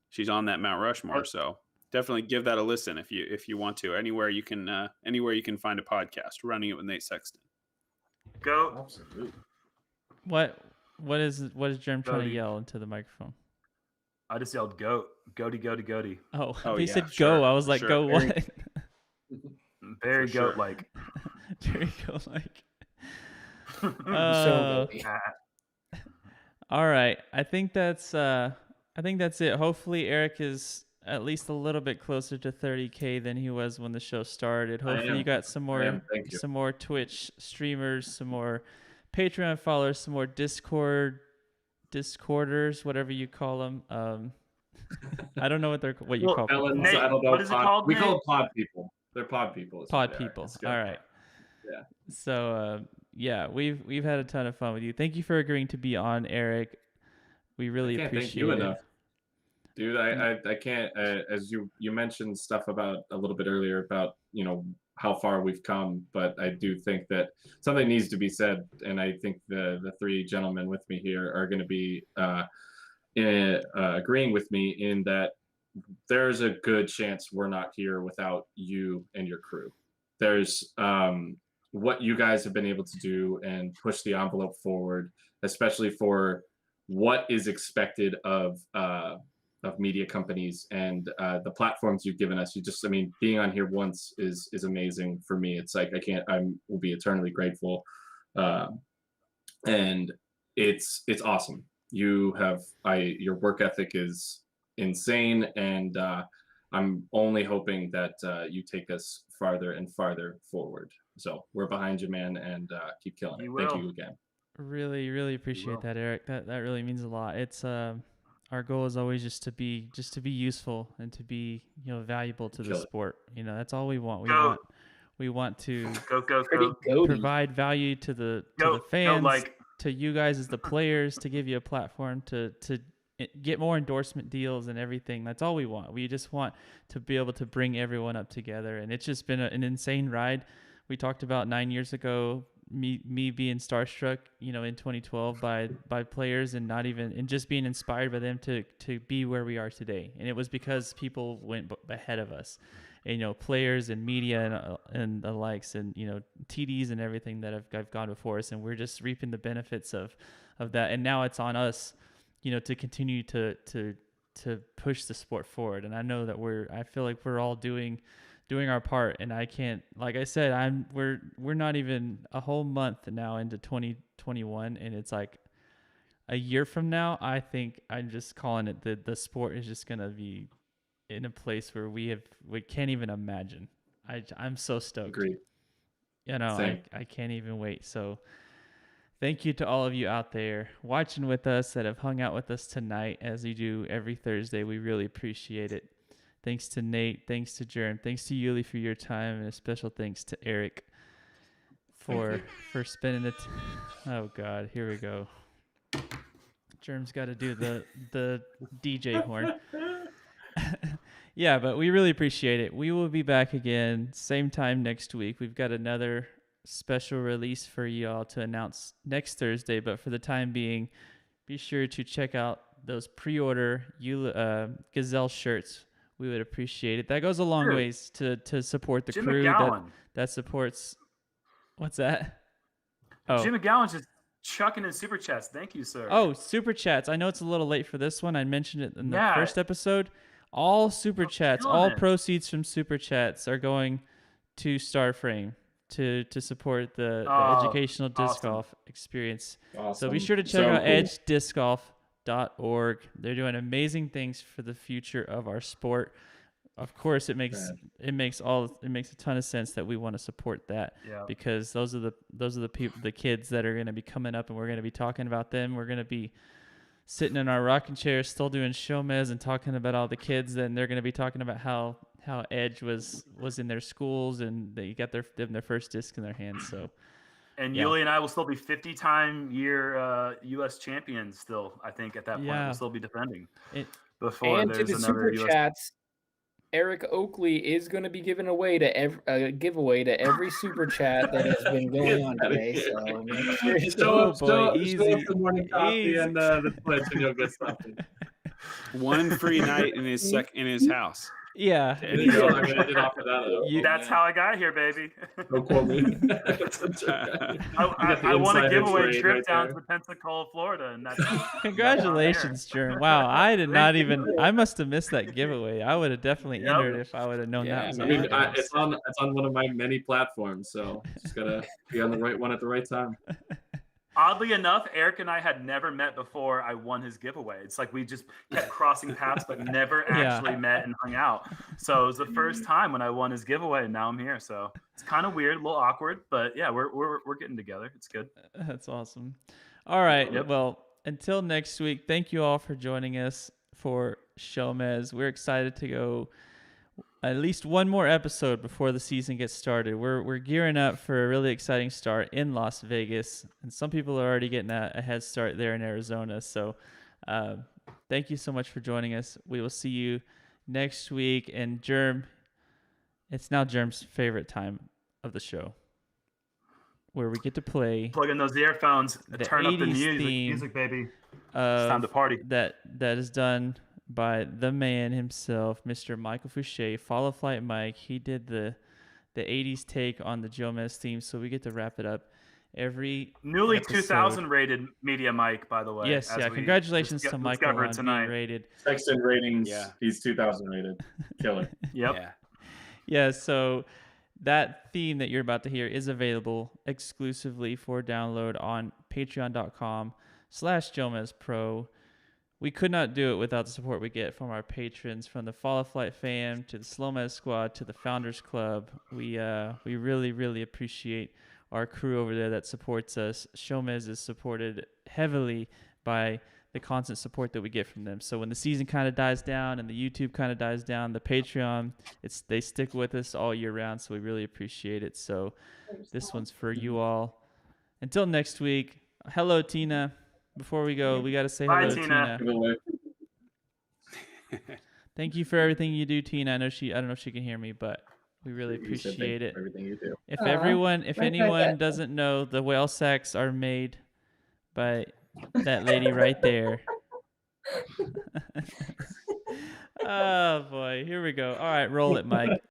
she's on that Mount Rushmore. So definitely give that a listen if you want to. Anywhere you can find a podcast. Running It with Nate Sexton. Go. Absolutely. What is Jerm trying to yell into the microphone? I just yelled goat. Goaty, goaty, goaty. Oh, he said go. I was like, go what? Very goat-like. Very goat-like. All right. I think that's it. Hopefully Eric is at least a little bit closer to 30K than he was when the show started. Hopefully you got some more Twitch streamers, some more Patreon followers, some more Discorders, whatever you call them. I don't know what you call Felons, them. Nate, I don't know. what is it called, We Nate? call them pod people. They're pod people. is what Pod they are. people. It's good. All right. Yeah. So yeah, we've had a ton of fun with you. Thank you for agreeing to be on, Eric. We really I can't appreciate thank you it. enough. Dude, I can't, as you mentioned stuff about a little bit earlier about, how far we've come, but I do think that something needs to be said. And I think the three gentlemen with me here are going to be agreeing with me in that there's a good chance we're not here without you and your crew. There's what you guys have been able to do and push the envelope forward, especially for what is expected of media companies and the platforms you've given us. Being on here once is amazing for me. It's like I will be eternally grateful, and it's awesome. Your work ethic is insane, and I'm only hoping that you take us farther and farther forward. So we're behind you, man, and keep killing it. Thank you again. Really, really appreciate that, Eric. That really means a lot. It's our goal is always just to be useful and to be valuable to the sport. That's all we want. We want to provide value to the fans, to you guys as the players, to give you a platform to get more endorsement deals and everything. That's all we want. We just want to be able to bring everyone up together, and it's just been an insane ride. We talked about 9 years ago, me being starstruck, in 2012 by players and just being inspired by them to be where we are today. And it was because people went ahead of us, and, players and media and the likes, and, TDs and everything that have gone before us. And we're just reaping the benefits of that. And now it's on us, to continue to push the sport forward. And I know that I feel like we're all doing our part, and I can't, like I said, we're not even a whole month now into 2021, and it's like a year from now, I think I'm just calling it the sport is just gonna be in a place where we can't even imagine. I'm so stoked. Agreed. I can't even wait. So thank you to all of you out there watching with us that have hung out with us tonight, as you do every Thursday. We really appreciate it. Thanks to Nate. Thanks to Jerm. Thanks to Uli for your time, and a special thanks to Eric for spending it. Oh God, here we go. Jerm's got to do the DJ horn. Yeah, but we really appreciate it. We will be back again same time next week. We've got another special release for y'all to announce next Thursday. But for the time being, be sure to check out those pre-order Gazelle shirts. We would appreciate it. That goes a long ways to support the Jim crew McGowan. that supports. What's that? Oh, Jim McGowan's just chucking in super chats. Thank you, sir. Oh, super chats. I know it's a little late for this one. I mentioned it in the first episode. All super chats, all proceeds from super chats are going to Starframe to support the educational disc golf experience. Awesome. So be sure to check out edgediscgolf.org. They're doing amazing things for the future of our sport. Of course, it makes a ton of sense that we want to support that, because those are the people, the kids that are going to be coming up, and we're going to be talking about them. We're going to be sitting in our rocking chairs, still doing SHOWMEZ and talking about all the kids. Then they're going to be talking about how Edge was in their schools, and they got their first disc in their hands. So. And Yuli and I will still be 50-time year U.S. champions still, I think, at that point. We'll still be defending. Before and there's to the another super US... chats, Eric Oakley is going to be giving away to giveaway to every super chat that has been going on today. So make sure you show up the morning coffee and the Twitch, and you'll get something. One free night in his house. Yeah. There you go. I'm going to get off of that. That's how I got here, baby. Don't quote me. I want to give away a trip down to Pensacola, Florida. And that's congratulations, Jerm. Wow, I did not even. I must have missed that giveaway. I would have definitely entered if I would have known that. I mean, it's on one of my many platforms, so just gotta be on the right one at the right time. Oddly enough, Eric and I had never met before I won his giveaway. It's like we just kept crossing paths, but never actually met and hung out. So it was the first time when I won his giveaway, and now I'm here. So it's kind of weird, a little awkward, but yeah, we're getting together. It's good. That's awesome. All right. Yep. Well, until next week, thank you all for joining us for SHOWMEZ. We're excited to go at least one more episode before the season gets started. We're gearing up for a really exciting start in Las Vegas, and some people are already getting a head start there in Arizona. So thank you so much for joining us. We will see you next week. And Jerm, it's now Jerm's favorite time of the show, where we get to play. Plug in those earphones, turn up the music, baby. It's time to party. That is done by the man himself, Mr. Michael Fouché, Follow Flight Mike. He did the 80s take on the Jomez theme, so we get to wrap it up every newly episode. 2000 rated media Mike, by the way. Yes, yeah. Congratulations to Michael on being rated. Sexton ratings. Yeah. He's 2000 rated. Killer. Yep. Yeah. So that theme that you're about to hear is available exclusively for download on patreon.com/JomezPro. We could not do it without the support we get from our patrons, from the Follow Flight fam to the SHOWMEZ squad to the Founders Club. We really, really appreciate our crew over there that supports us. SHOWMEZ is supported heavily by the constant support that we get from them. So when the season kind of dies down and the YouTube kind of dies down, the Patreon, they stick with us all year round. So we really appreciate it. So this one's for you all. Until next week. Hello, Tina. Before we go, we got to say hello, Tina. Thank you for everything you do, Tina. I don't know if she can hear me, but we really appreciate it. Everything you do. If anyone doesn't know, the whale sacks are made by that lady right there. Oh boy, here we go. All right, roll it, Mike.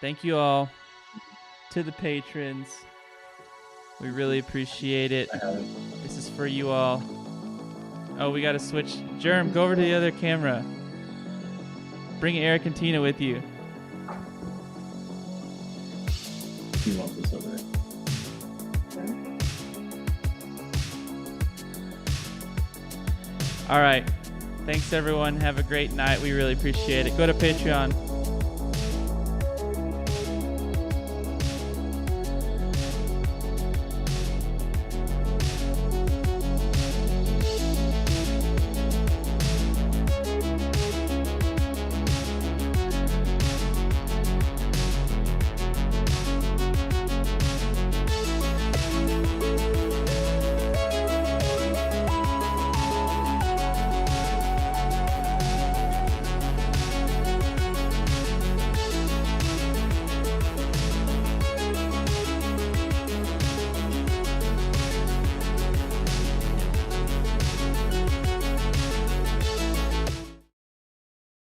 Thank you all. To the patrons, we really appreciate it. This is for you all. Oh, we got to switch. Jerm, go over to the other camera. Bring Eric and Tina with you. You want this over there? All right. Thanks, everyone. Have a great night. We really appreciate it. Go to Patreon.